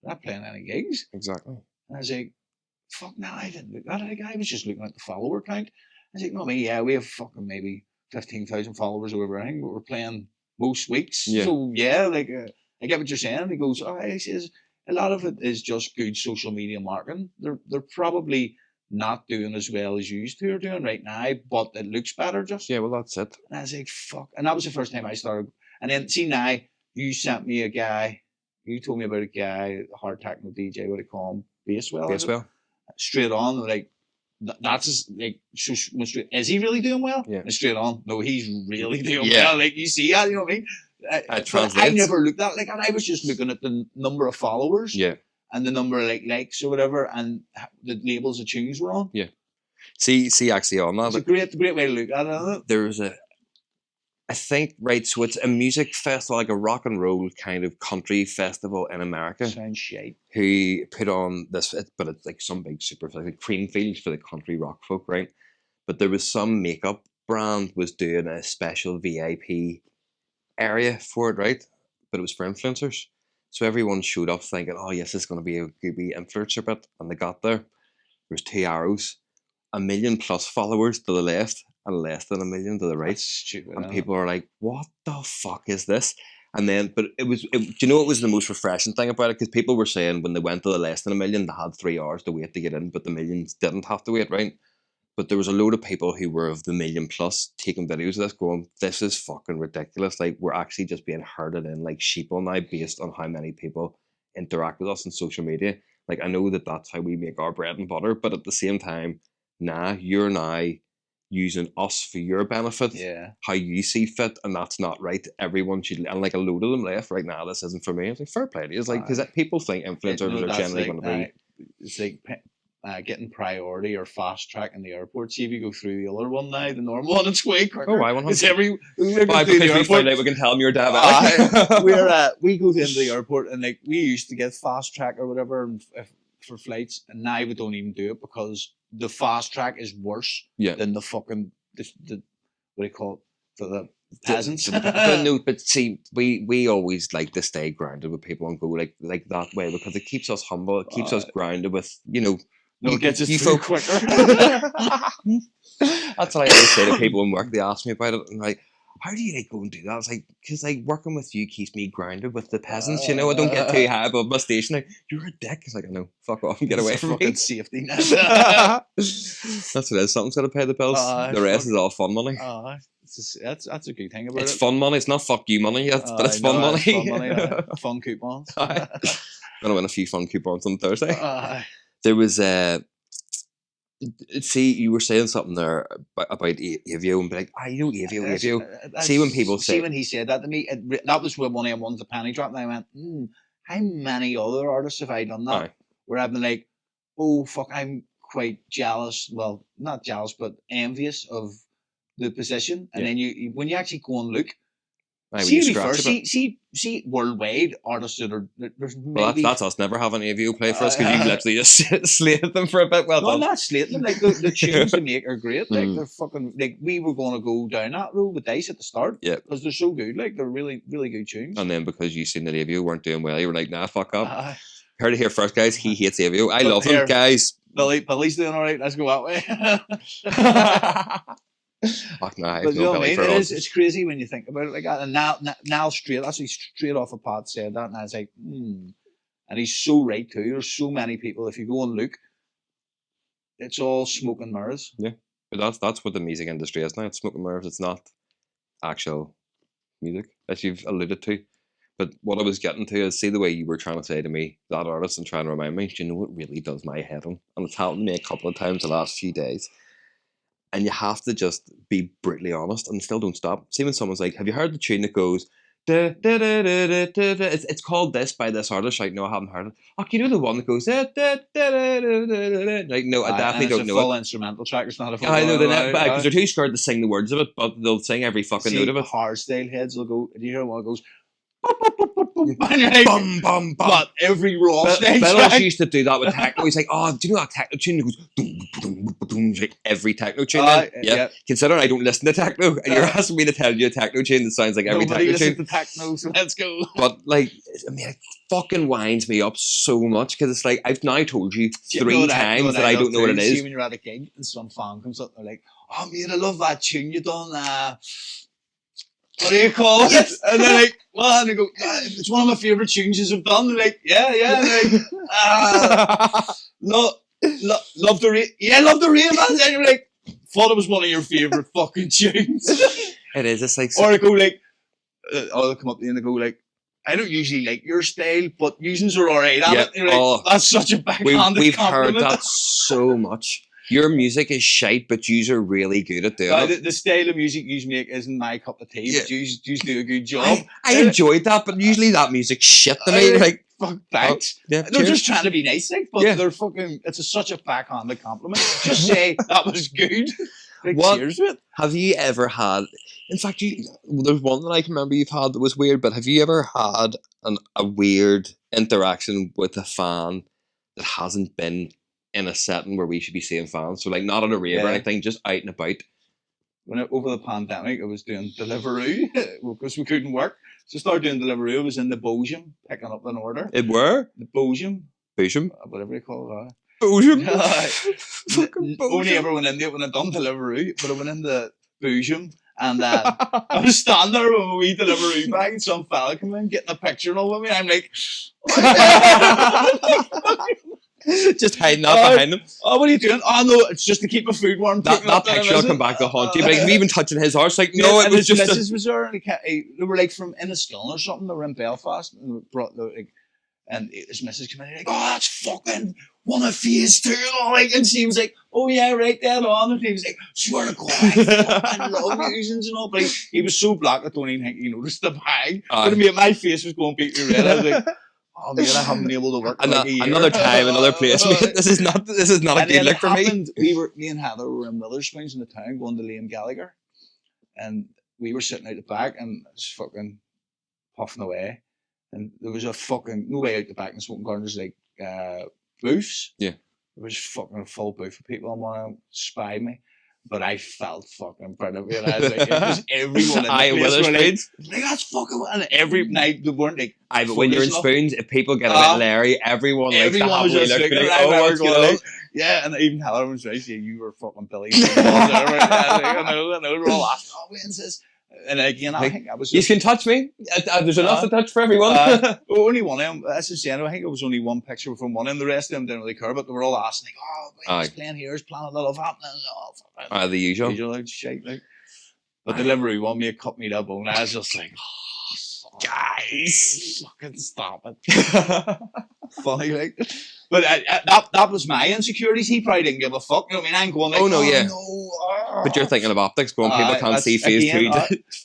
not playing any gigs. Exactly. And I was like, "Fuck, no, I didn't look at it. I was just looking at the follower count." I was like, "No, me, yeah, we have fucking maybe 15,000 followers or everything, but we're playing most weeks." Yeah. So yeah, like I get what you're saying. He goes, "Oh," he says, "a lot of it is just good social media marketing. They're probably not doing as well as you used to are doing right now, but it looks better just." Yeah, well, that's it. And I was like, "Fuck," and that was the first time I started. And then see now, you sent me a guy. You told me about a guy, a hard techno DJ. What do you call him? Basewell. Straight on, like. That's just, like, so is he really doing well? Yeah. And straight on, no, he's really doing well. Like, you see that, you know what I mean? I never looked at it like that. I was just looking at the number of followers, and the number of likes or whatever, and the labels of tunes were on. Yeah. See, actually on that, it's a great way to look at it. Isn't it? There's I think, right, so it's a music festival, like a rock and roll kind of country festival in America. Sounds shite. Who put on this, but it's like some big super, like Creamfields for the country rock folk, right? But there was some makeup brand was doing a special VIP area for it, right? But it was for influencers. So everyone showed up thinking, oh yes, this is going to be a good wee influencer bit. And they got there. There's 2 arrows, 1 million plus followers to the left, and less than 1 million to the right. That's stupid. And people are like, what the fuck is this? And then, but do you know what was the most refreshing thing about it? Because people were saying when they went to the less than 1 million, they had 3 hours to wait to get in, but the millions didn't have to wait, right? But there was a load of people who were of the 1 million plus taking videos of this going, this is fucking ridiculous. Like, we're actually just being herded in like sheep all now based on how many people interact with us on social media. Like, I know that that's how we make our bread and butter, but at the same time, you're now using us for your benefit, how you see fit, and that's not right. Everyone should, and like a load of them left right now, this isn't for me. It's like, fair play to you. It's like, because people think influencers are generally going to be. It's like getting priority or fast track in the airport. See if you go through the other one now, the normal one, it's way quicker. Oh, I want it's because we find out we can tell them you're diabetic. We go into the airport and like we used to get fast track or whatever for flights, and now we don't even do it because the fast track is worse than the fucking the what do you call it for the peasants. But see, we always like to stay grounded with people and go like that way because it keeps us humble. It keeps us grounded with it gets us through quicker. That's what I always say to people in work. They ask me about it and like, how do you go and do that? It's like, because like working with you keeps me grounded with the peasants. I don't get too high above my station. Like, you're a dick. It's like, I know, fuck off and get away from me. Safety net. That's what it is. Something's got to pay the bills. The rest is all fun money. That's a good thing about it. It's fun money. It's not fuck you money yet, but it's fun money. It's fun money. Fun coupons. I'm gonna win a few fun coupons on Thursday. There was see, you were saying something there about Avio and be like, Avio. See when people say... See when he said that to me, that was when one of them ones the penny dropped and I went, how many other artists have I done that? Where I've been like, oh fuck, I'm quite jealous, well, not jealous, but envious of the position. And then when you actually go and look, see worldwide artists that are there's maybe that's us never having Avio play for us because you literally just slated them for a bit. Well done. No, not slating them. Like the tunes they make are great. Like they're fucking like we were going to go down that road with Dice at the start. Yeah, because they're so good. Like they're really really good tunes. And then because you seen that Avio weren't doing well, you were like, nah, fuck up. Heard it here first, guys. He hates Avio. I love him, guys. Billy's doing all right. Let's go that way. Oh, nah, But you no know what I Billy mean? for us. It's crazy when you think about it like that. And now straight off a pod said that, and I was like, And he's so right too. There's so many people. If you go and look, it's all smoke and mirrors. Yeah, but that's what the music industry is now. It's smoke and mirrors. It's not actual music, as you've alluded to. But what I was getting to is, see the way you were trying to say to me, that artist, and trying to remind me, do you know what really does my head on? And it's happened to me a couple of times the last few days. And you have to just be brutally honest and still don't stop. See when someone's like, have you heard the tune that goes, da, da, da, da, da, da, da. It's called this by this artist. Like, no, I haven't heard it. Oh, you know the one that goes, da, da, da, da, da, da, da. Like, no, I definitely don't know it. It's a full instrumental track. It's not a full. I know, because they're too scared to sing the words of it, but they'll sing every fucking note of it. Hardstyle heads will go, do you hear one that goes, and you're like, bum, bum, bum. But every raw stage Belfast used to do that with techno. He's like, oh, do you know that techno tune that goes boom, boom, boom, like every techno tune? Yeah. Considering I don't listen to techno, and you're asking me to tell you a techno tune that sounds like every techno tune. To techno, so let's go. But like, I mean, it fucking winds me up so much because it's like I've now told you three times that I don't know what it is. See when you're at a gig and some fan comes up, they're like, "Oh mate, I love that tune you done." What do you call it? Yes. And they're like, well, and they go, it's one of my favourite tunes you've done. They're like, yeah. And they're like, love the rain. Yeah, love the rain, man. And you're like, thought it was one of your favourite fucking tunes. It is. It's like, or they go like, or they'll come up to you and they go like, I don't usually like your style, but usings are alright at it. And you're like, that's such a backhanded compliment. We've heard that so much. Your music is shite, but yous are really good at doing it. The style of music you make isn't my cup of tea, but you do a good job. I enjoyed that, but usually that music's shit to me. Like, fuck, thanks. They're just trying to be nice, like, but they're fucking, it's such a backhanded compliment. Just say, that was good. Like, cheers with. Have you ever had, in fact, there's one that I can remember you've had that was weird, but have you ever had a weird interaction with a fan that hasn't been in a setting where we should be seeing fans? So like not on a rave or anything, just out and about. Over the pandemic, I was doing Deliveroo because we couldn't work. So I started doing Deliveroo. I was in the Bozium picking up an order. It were? The Bozium. Bozium? Whatever you call it. Bozium? Fucking Bozium. Only ever went in there when I done Deliveroo, but I went in the Bozium. And I was standing there with my wee Deliveroo bag and some fella came in getting a picture and all with me. I'm like, just hiding up behind him. Oh, what are you doing? Oh no, it's just to keep my food warm. That picture will come back to haunt you. But like, even touching his horse, like no, it was just. Mrs. was there, and they were like from Enniskillen or something. They were in Belfast, and brought and his missus came in, like, oh, that's fucking one of Phase 2, and she was like, oh yeah, right there on, and he was like, swear to God, I love musicians and all, but he was so black, I don't even think he noticed the bag. But I mean, my face was going beating red. I was like, oh man, I haven't been able to work for like a year. Another time, another place. This is not a good look for me. Me and Heather were in Witherspoons in the town going to Liam Gallagher, and we were sitting out the back and just fucking puffing away, and there was a fucking no way out the back in the smoking garden. There's like booths. Yeah, there was fucking a full booth of people and want to spy me. But I felt fucking proud of it. I was like, it was everyone in the place were like, that's fucking, and every night they weren't like. But when you're in Spoons, if people get a bit Larry, everyone likes to have a look at it. Yeah, and even Heather was right, saying you were fucking Billy. I know, we're all asking, oh, when's this? And again, I think I was. You can touch me. There's enough to touch for everyone. Only one of them. That's the saying. I think it was only one picture from one of them. The rest of them didn't really care, but they were all asking, like, "Oh, he's playing here. Is Planet Love happening?" The usual. Like, shite, like. But Delivery one me cut me that bone. I was just like, guys, fucking stop it. Funny, like. But that was my insecurities. He probably didn't give a fuck. You know what I mean? I'm going like, no. But you're thinking of optics, going, people can't see Phase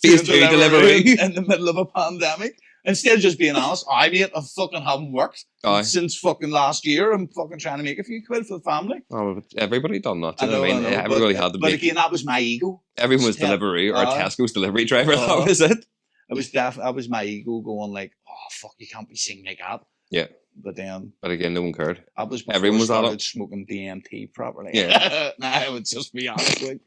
2 delivery in the middle of a pandemic. Instead of just being honest, I fucking haven't worked since fucking last year. I'm fucking trying to make a few quid for the family. Oh, but everybody done that. I mean, everybody had to be. But again, that was my ego. Everyone was delivery or a Tesco's delivery driver. That was it. That was my ego going like, oh fuck, you can't be singing like that. Yeah. But again, no one cared. Everyone was on it, smoking DMT properly. Yeah. I would just be honest. Like.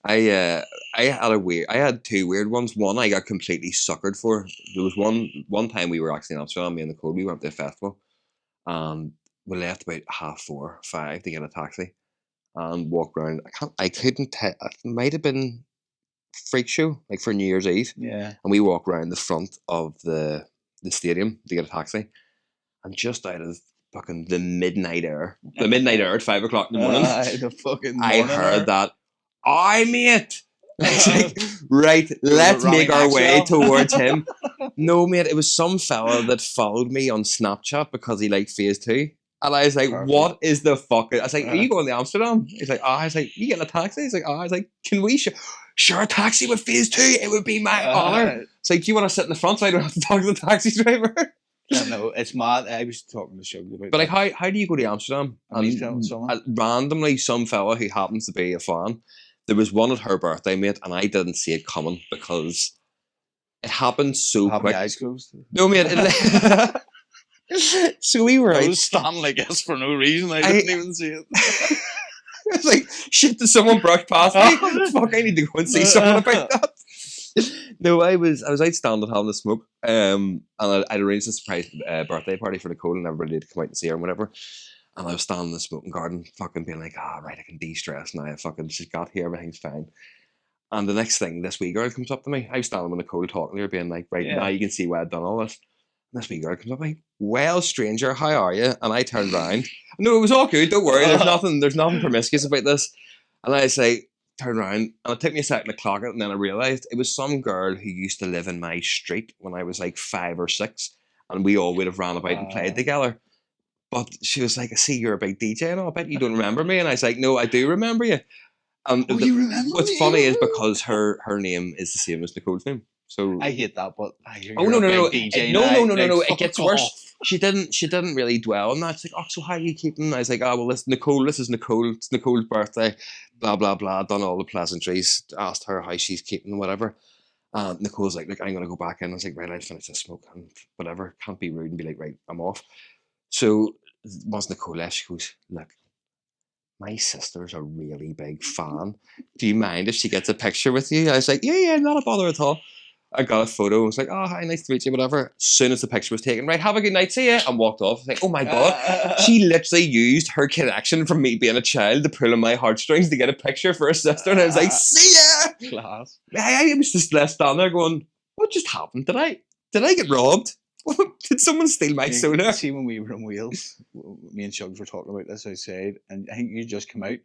I had two weird ones. One I got completely suckered for. There was one time we were actually in Amsterdam, me and the code. We went to a festival, and we left about 4:30, 5 to get a taxi and walk around. I couldn't tell. It might have been Freak Show, like for New Year's Eve. Yeah. And we walk around the front of the stadium to get a taxi. And just out of fucking the midnight air at 5 o'clock in the morning, I heard that, "Aye, mate." It's like, right, let's make our way towards him. No, mate, it was some fella that followed me on Snapchat because he liked Phase 2. And I was like, what is the fuck? I was like, are you going to Amsterdam? He's like, I was like, you getting a taxi? He's like, I was like, can we share a taxi with Phase 2? It would be my honor. It's like, do you want to sit in the front so I don't have to talk to the taxi driver? No, it's mad. I was talking to Shug about But like, how do you go to Amsterdam? And randomly, some fella who happens to be a fan, there was one at her birthday, mate, and I didn't see it coming because it happened so quick. My eyes closed. No, mate. So we were I was standing like this for no reason. I didn't even see it. It's like, shit, did someone brush past me? Fuck, I need to go and see someone about that. No, I was out standing having a smoke, and I'd arranged a surprise birthday party for Nicole, and everybody to come out and see her and whatever. And I was standing in the smoking garden, fucking being like, right, I can de-stress now. She's got here, everything's fine. And the next thing, this wee girl comes up to me. I was standing with Nicole talking to her, being like, right, now you can see why I've done all this. And this wee girl comes up like, well, stranger, how are you? And I turned around. No, it was all good, don't worry. There's nothing promiscuous about this. And I say, turn around, and it took me a second to clock it, and then I realised it was some girl who used to live in my street when I was like 5 or 6, and we all would have ran about and played together. But she was like, I see you're a big DJ and all, I bet you don't remember me. And I was like, no, I do remember you. And you remember what's me? funny is because her name is the same as Nicole's name. So I hate that, but I hear no. DJ No, like, it gets worse. She didn't really dwell on that. She's like, oh, so how are you keeping? I was like, oh, well, this is Nicole. It's Nicole's birthday. Blah, blah, blah. Done all the pleasantries. Asked her how she's keeping, whatever. And Nicole's like, look, I'm going to go back in. I was like, right, I'll finish this smoke and whatever. Can't be rude and be like, right, I'm off. So once Nicole left, she goes, look, my sister's a really big fan. Do you mind if she gets a picture with you? I was like, yeah, not a bother at all. I got a photo. I was like, oh, hi, nice to meet you, whatever. As soon as the picture was taken, right, have a good night, see ya, and walked off. I was like, oh my God. She literally used her connection from me being a child to pull on my heartstrings to get a picture for her sister. And I was like, see ya. Class. I was just left standing there going, what just happened? Did I get robbed? Did someone steal my soda? See, when we were in Wales, me and Shugs were talking about this outside, and I think you just come out,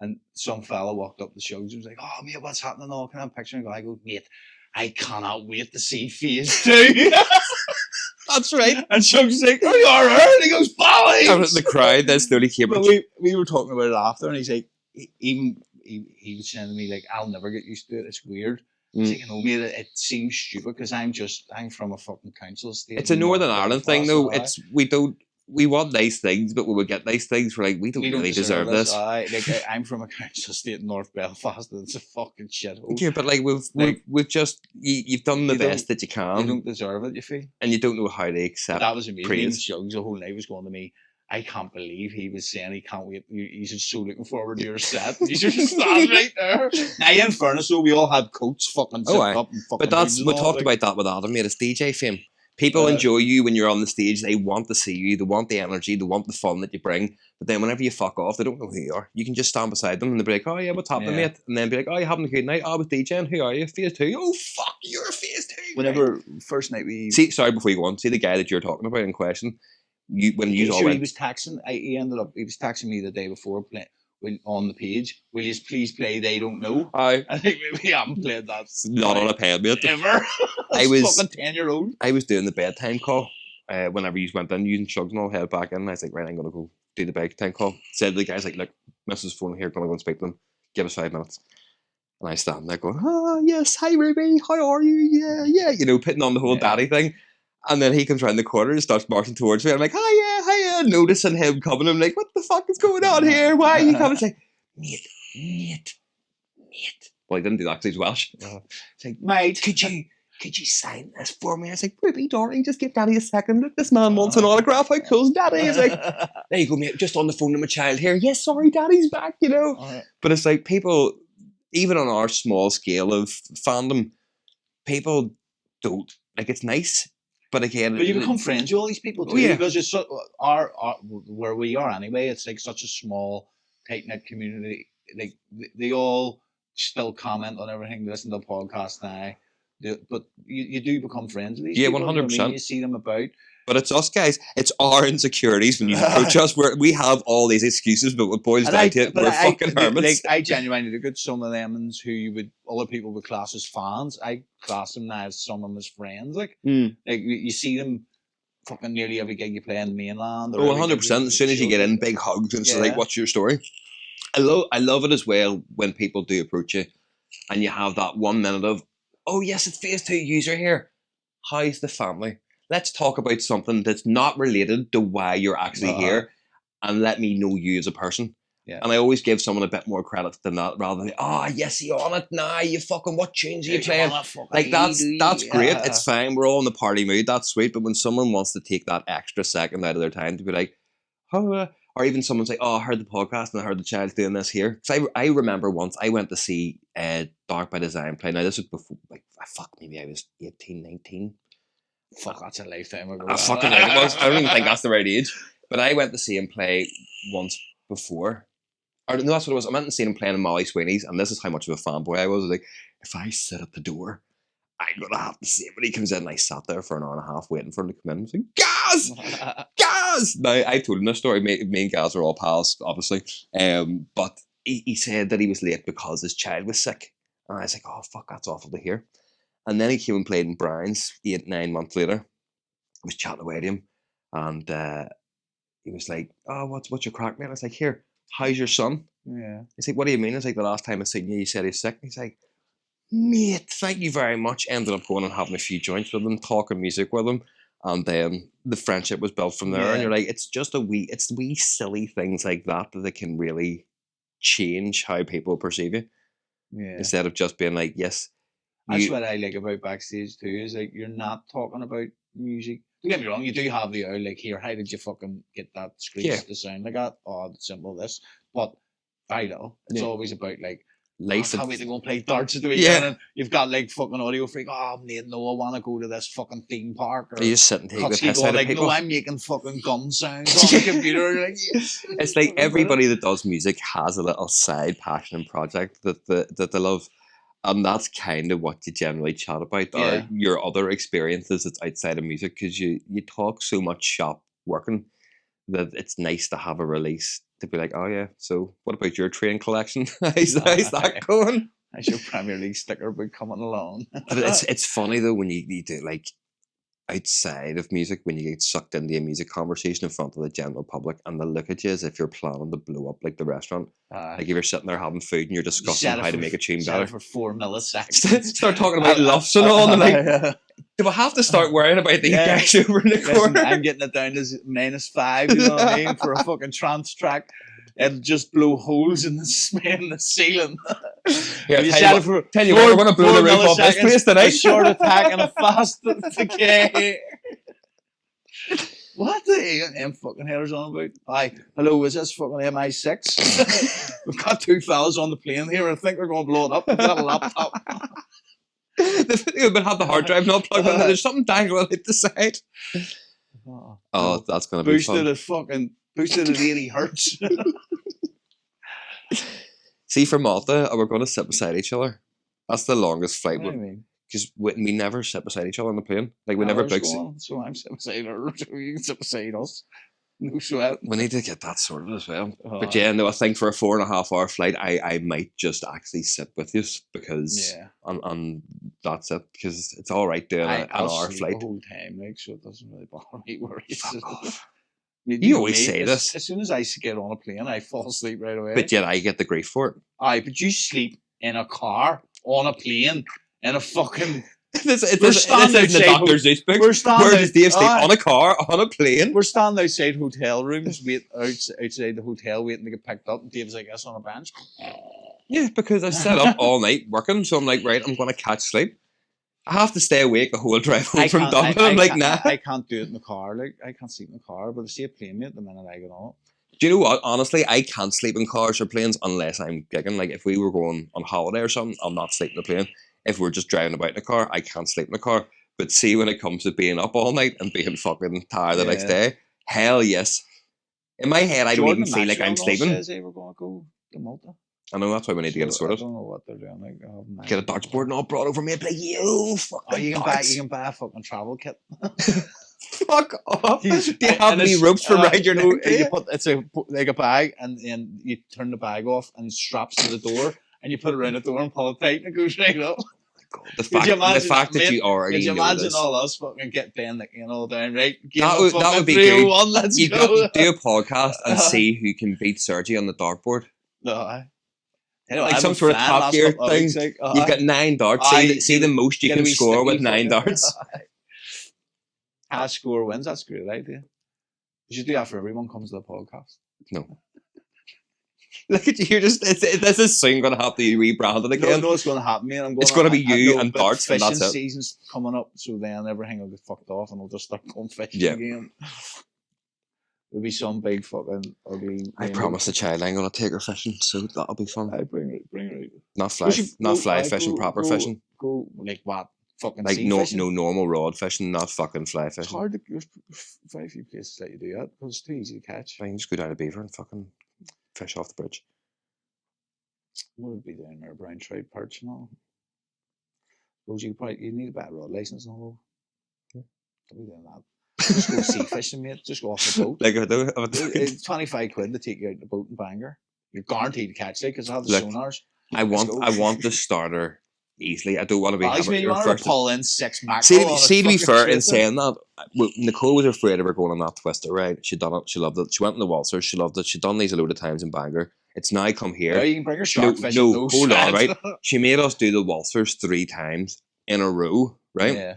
and some fella walked up to Shugs and was like, oh, mate, what's happening? Oh, can I have a picture? And I go, mate, I cannot wait to see Phase 2. That's right. And Shugs was like, oh, you alright? And he goes, Polly! I was in the crowd, then slowly came up. We were talking about it after, and he's like, he was saying to me, like, I'll never get used to it. It's weird. Like, you know, mate, it seems stupid because I'm from a fucking council estate. It's a Northern Ireland thing, though. We want nice things, but when we get nice things, we're like, we don't really deserve this. Like, I'm from a council estate in North Belfast, and it's a fucking shithole. Yeah, but like we've just you've done the best that you can. You don't deserve it, you feel, and you don't know how to accept. That was amazing. Praise. Shugs the whole night was going to me, I can't believe he was saying he can't wait. He's just so looking forward to your set. He's just standing right there. Now, in fairness, though, we all had coats fucking sitting up and fucking. But we talked about that with Adam, mate. It's DJ fame. People enjoy you when you're on the stage. They want to see you. They want the energy. They want the fun that you bring. But then whenever you fuck off, they don't know who you are. You can just stand beside them and they'll be like, oh yeah, what's happening, mate? And then be like, oh, you having a good night? Oh, I was DJing. Who are you? Phase 2. Oh, fuck, you're Phase 2. Whenever first night we... See, sorry, before you go on. See the guy that you're talking about in question? He was texting. He was texting me the day before on the page. Will you please play They Don't Know? I think we haven't played that. Not on a pen, mate. Ever. I was fucking 10-year-old. I was doing the bedtime call. Whenever you went in, using Shugs and all, head back in. And I was like, right, I'm gonna go do the bedtime call. Said to the guys, like, look, Mrs. Phone here, gonna go and speak to them. Give us 5 minutes. And I stand there going, yes, hi Ruby, how are you? Yeah, you know, putting on the whole daddy thing. And then he comes around the corner and starts marching towards me. I'm like, hiya, noticing him coming. I'm like, what the fuck is going on here? Why are you coming? It's like, mate. Well, he didn't do that because he's Welsh. It's like, mate, could you sign this for me? I was like, Ruby, darling, just give daddy a second. Look, this man wants an autograph. How cool's daddy? He's like, there you go, mate, just on the phone to my child here. Yes, sorry, daddy's back, you know. Right. But it's like people, even on our small scale of fandom, people don't, like, it's nice. But again, but you become friends with all these people too, because it's our where we are anyway. It's like such a small, tight knit community. Like they all still comment on everything, listen to the podcast now. But you do become friends with these people. 100%. You see them about. But it's us guys. It's our insecurities when you approach us. We have all these excuses, but what boils down to it, we're fucking hermits. Like I genuinely look at some of them who other people would class as fans. I class them now as some of them as friends. Like you see them fucking nearly every gig you play in the mainland. 100%. As soon as you get in, big hugs and it's like, what's your story? I love it as well when people do approach you, and you have that 1 minute of, oh yes, it's phase 2 user here. How's the family? Let's talk about something that's not related to why you're actually here, and let me know you as a person. Yeah. And I always give someone a bit more credit than that, rather than, yes, you on it now, you fucking, what tunes are you playing? Like, that's great, it's fine, we're all in the party mood, that's sweet, but when someone wants to take that extra second out of their time to be like, or even someone's like, I heard the podcast and I heard the child's doing this here. Because I remember once I went to see Dark by Design play. Now, this was before, maybe I was 18, 19. Fuck, that's a lifetime ago. Fucking right it was. I don't even think that's the right age. But I went to see him play once before. Or no, that's what it was. I went to see him playing in Molly Sweeney's, and this is how much of a fanboy I was. I was like, if I sit at the door, I'm going to have to see him when he comes in. And I sat there for an hour and a half waiting for him to come in. I was like, Gaz! Gaz! Now, I told him this story. Me and Gaz are all pals, obviously. But he said that he was late because his child was sick. And I was like, oh, fuck, that's awful to hear. And then he came and played in Brian's 8-9 months later. I was chatting away to him, and he was like, oh, what's your crack, mate? I was like, here, how's your son? Yeah. He's like, what do you mean? It's like, the last time I seen you, you said he's sick. He's like, mate, thank you very much. Ended up going and having a few joints with him, talking music with him, and then the friendship was built from there. Yeah. And you're like, it's just it's wee silly things like that that can really change how people perceive you. Yeah. Instead of just being like, yes. That's what I like about backstage too, is like, you're not talking about music. Don't get me wrong, you do have the like, here, how did you fucking get that screech to sound like that? Oh, it's simple this. But I know, it's always about like, life. How we go and play darts at the weekend, and you've got like fucking audio freak. Oh, mate, no, I want to go to this fucking theme park. Or you just sit and take the piss out of people. No, I'm making fucking gun sounds on the computer. Like, yes. It's like everybody that does music has a little side passion and project that they love. And that's kind of what you generally chat about, or your other experiences that's outside of music, because you talk so much shop working that it's nice to have a release to be like, oh yeah, so what about your train collection? how's that going? How's your Premier League sticker book coming along? But it's funny though when you do like outside of music, when you get sucked into a music conversation in front of the general public, and they look at you as if you're planning to blow up like the restaurant. Like if you're sitting there having food and you're discussing how to make a tune better for 4 milliseconds. Start talking about luffs and all, and like, do I have to start worrying about these guys over in the corner? Listen, I'm getting it down to -5, you know what I mean, for a fucking trance track. It'll just blow holes in the ceiling. Yeah, tell you what, we're going to blow the roof off this place tonight. A short attack and a fast decay. What the them fucking hell's on about? Hi, hello, is this fucking MI6? We've got 2 fellas on the plane here. I think we're going to blow it up. We've got a laptop. They've been had the hard drive not plugged in. There's something dangling at the side. Oh, that's going to be fun. Boosted at 80 hertz. See, for Malta, we're going to sit beside each other. That's the longest flight. Because we never sit beside each other on the plane. Like, we never book. So I'm sitting beside her, so you can sit beside us. No sweat. We need to get that sorted as well. But yeah, no, I think for a 4.5 hour flight, I might just actually sit with you, because and that's it. Because it's all right doing an hour flight. The whole time, like, so it doesn't really bother me. You always say this. As soon as I get on a plane, I fall asleep right away. But yet I get the grief for it. Aye, but you sleep in a car, on a plane, in a fucking... This is the Dr. Zeus book. Where does Dave sleep? On a car, on a plane? We're standing outside hotel rooms, outside the hotel, waiting to get picked up. And Dave's like, "Yes, on a bench." Yeah, because I set up all night working, so I'm like, right, I'm going to catch sleep. I have to stay awake the whole drive home from Dublin. I'm like, nah. I can't do it in the car. Like, I can't sleep in the car, but I see a plane mate the minute I get on. Do you know what? Honestly, I can't sleep in cars or planes unless I'm gigging. Like, if we were going on holiday or something, I'll not sleep in the plane. If we're just driving about in a car, I can't sleep in the car. But see, when it comes to being up all night and being fucking tired the next day, hell yes. In my head, I don't even feel like I'm sleeping. Says they were going to go to Malta. I know, that's why we need to get it sorted. I don't know what they're doing. Like, get a darts board and all brought over me. Like, you fucking you can buy a fucking travel kit. Fuck off. Do you have any ropes for riding your neck? It's like a bag, and then you turn the bag off and it straps to the door, and you put it around the door and pull it tight and it goes right up. The fact that you already know imagine this. all us fucking get Ben all down, right? That would be good. You do a podcast and see who can beat Sergi on the dartboard. No, like some sort of Top Gear thing. You've got 9 darts. See the most you can score with 9 darts. Score wins. That's a great idea. You should do that for everyone comes to the podcast. No. Look at you! This is soon going to have to be rebranded again. No, it's going to happen, man. It's going to be you and darts, and that's it. Season's coming up, so then everything will get fucked off, and we'll just start going fishing again. There'll be some big fucking ugly. I promise the child I'm going to take her fishing, so that'll be fun. I bring her. Not fly fishing, proper fishing. Go like what? Fucking like no normal rod fishing, not fucking fly fishing. It's hard to. There's very few places that you do that because it's too easy to catch. I can just go down to Beaver and fucking fish off the bridge. What would be down there? Brown trout, perch and all. Suppose you need a better rod license and all. Yeah. Don't be doing that. Just go sea fishing, mate. Just go off the boat. Like I do. It's 25 quid to take you out the boat in Bangor. You're guaranteed to catch it because I have the sonars. I want the starter easily. I don't want to be. You want to pull in 6 mackerel. See, to be fair, in saying that, Nicole was afraid of her going on that twister ride. She done it. She loved it. She went in the waltzers. She loved it. She'd done these a load of times in Bangor. It's now come here. Yeah, you can bring her shark fishing. No, hold on, right? She made us do the waltzers 3 times in a row, right? Yeah.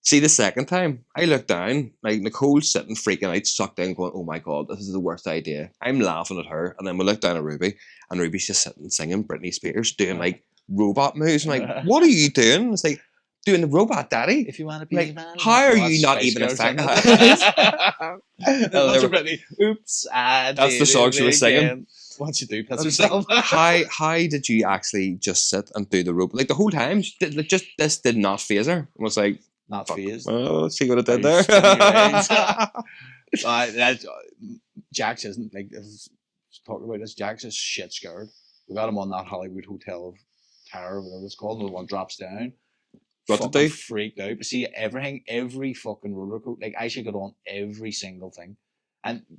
See, the second time, I looked down, like Nicole's sitting freaking out, sucked in, going, "Oh my god, this is the worst idea." I'm laughing at her, and then we look down at Ruby, and Ruby's just sitting singing Britney Spears, doing like robot moves. I'm like, "What are you doing?" It's like, "Doing the robot, daddy." If you want to be like, man, how are you not even affected? Oops, that's the song she was singing. What you do, piss yourself. How did you actually just sit and do the robot? Like the whole time, this did not phase her. It was like, not phased. Oh, let's see what it did there. Jax isn't like talking about this. Jax is shit scared. We got him on that Hollywood Hotel of Terror, whatever it's called. The one drops down. What did they? Freaked out. But see, every fucking roller coaster. Like I should get on every single thing.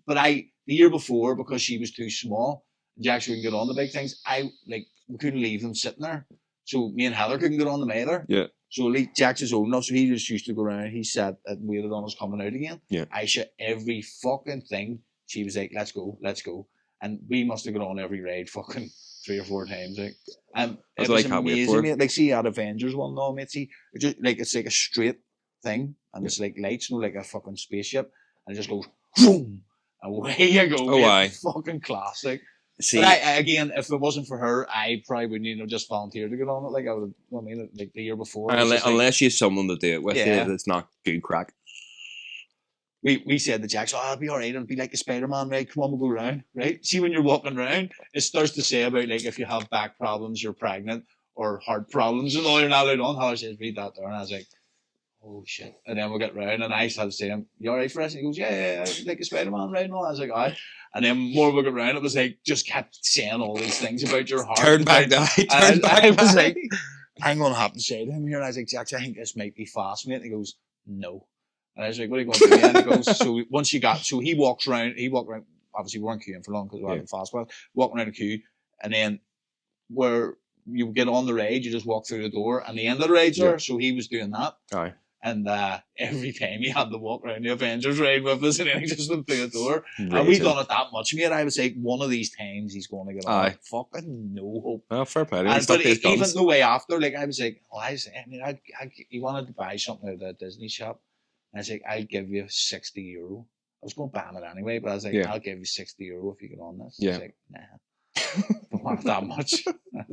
But the year before, because she was too small, Jax couldn't get on the big things. We couldn't leave them sitting there. So me and Heather couldn't get on them either. Yeah. So at least Jax is old enough, so he just used to go around. He sat and waited on us coming out again. Yeah. Aisha, every fucking thing, she was like, let's go. And we must have got on every ride fucking 3 or 4 times. Like, it was amazing, mate. Like, see, at Avengers one now, mate, see, it's like a straight thing, and it's like lights, like a fucking spaceship, and it just goes, boom, away you go. Oh, aye. Fucking classic. See, but again, if it wasn't for her, I probably wouldn't have just volunteered to get on it. Like I would, like the year before. Unless you have someone to do it with you, it's not good crack. We said to Jax, I'll be all right. It'll be like a Spider-Man, right? Come on, we'll go around, right? See, when you're walking around, it starts to say about like if you have back problems, you're pregnant, or heart problems, and all you're not allowed on. Heather says, read that there, and I was like, oh shit. And then we'll get round, and I started saying, you all right for us? And he goes, yeah, like a Spider-Man, right? And all. I was like, all right. And then more we got round, it was like, just kept saying all these things about your heart. Turn back now. I was like, I'm going to have to say to him here. And I was like, Jax, I think this might be fast, mate. And he goes, no. And I was like, what are you going to do? And he goes, so he walked around, obviously we weren't queuing for long because we were having fast pass, walking around the queue. And then where you get on the ride, you just walk through the door and the end of the ride's there. So he was doing that. Aye. And every time he had to walk around the Avengers ride with us, and then he just went through the door. Right, and we done it that much, mate. I would say one of these times he's going to get on. Fucking no hope. Well, fair play. But even the way after, like I was like, he wanted to buy something at the Disney shop. And I was like, I'll give you €60. I was going to ban it anyway, but I was like, I'll give you €60 if you get on this. Yeah. I was like, nah. Don't want that much.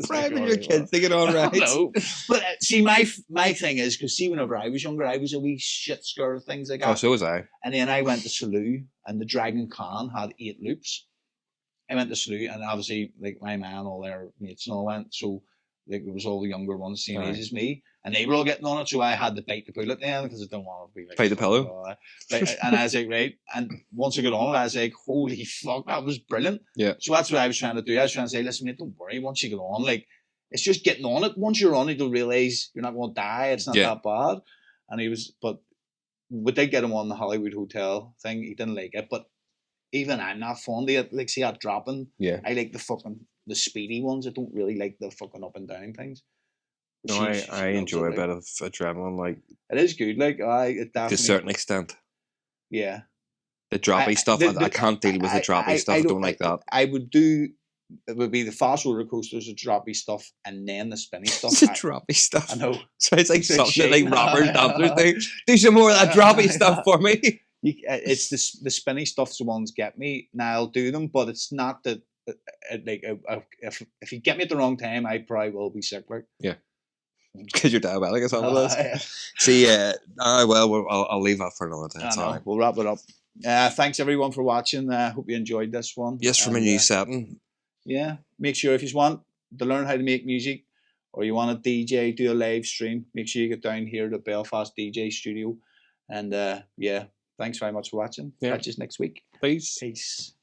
Bribing your kids to get on rides. No. But see, my thing is, because see, whenever I was younger, I was a wee shit scared of things like that. Oh, so was I. And then I went to Salou, and the Dragon Con had 8 loops. I went to Salou, and obviously, like my man, all their mates and all went. So like it was all the younger ones, same age as me, and they were all getting on it. So I had to bite the bullet then because I don't want to be like Bite the pillow. And I was like, right. And once I got on it, I was like, holy fuck, that was brilliant. Yeah. So that's what I was trying to do. I was trying to say, listen, mate, don't worry. Once you get on, like, it's just getting on it. Once you're on it, you'll realize you're not going to die. It's not that bad. And he was, but we did get him on the Hollywood Hotel thing. He didn't like it, but even I'm not fond of it. Like, see that dropping. Yeah. I like the speedy ones. I don't really like the fucking up and down things. No, I enjoy a bit of adrenaline. Like, it is good. Like, it definitely, to a certain extent. Yeah. The droppy stuff, I can't deal with the droppy stuff. I don't like that. I would do. It would be the fast roller coasters, the droppy stuff, and then the spinny stuff. The droppy stuff. I know. So it's like something like Robert dancers thing. Do some more of that droppy stuff for me. It's the spinny stuff's the ones get me. Now I'll do them, but it's not that. Like if you get me at the wrong time, I probably will be sick. Like, yeah, because you're diabetic or something. See, well, I'll leave that for another time. Right. We'll wrap it up. Thanks everyone for watching. Hope you enjoyed this one. Yes, from a new setting. Yeah, make sure if you want to learn how to make music, or you want to DJ, do a live stream, make sure you get down here to Belfast DJ Studio. And yeah, thanks very much for watching. Catch us next week. Peace. Peace.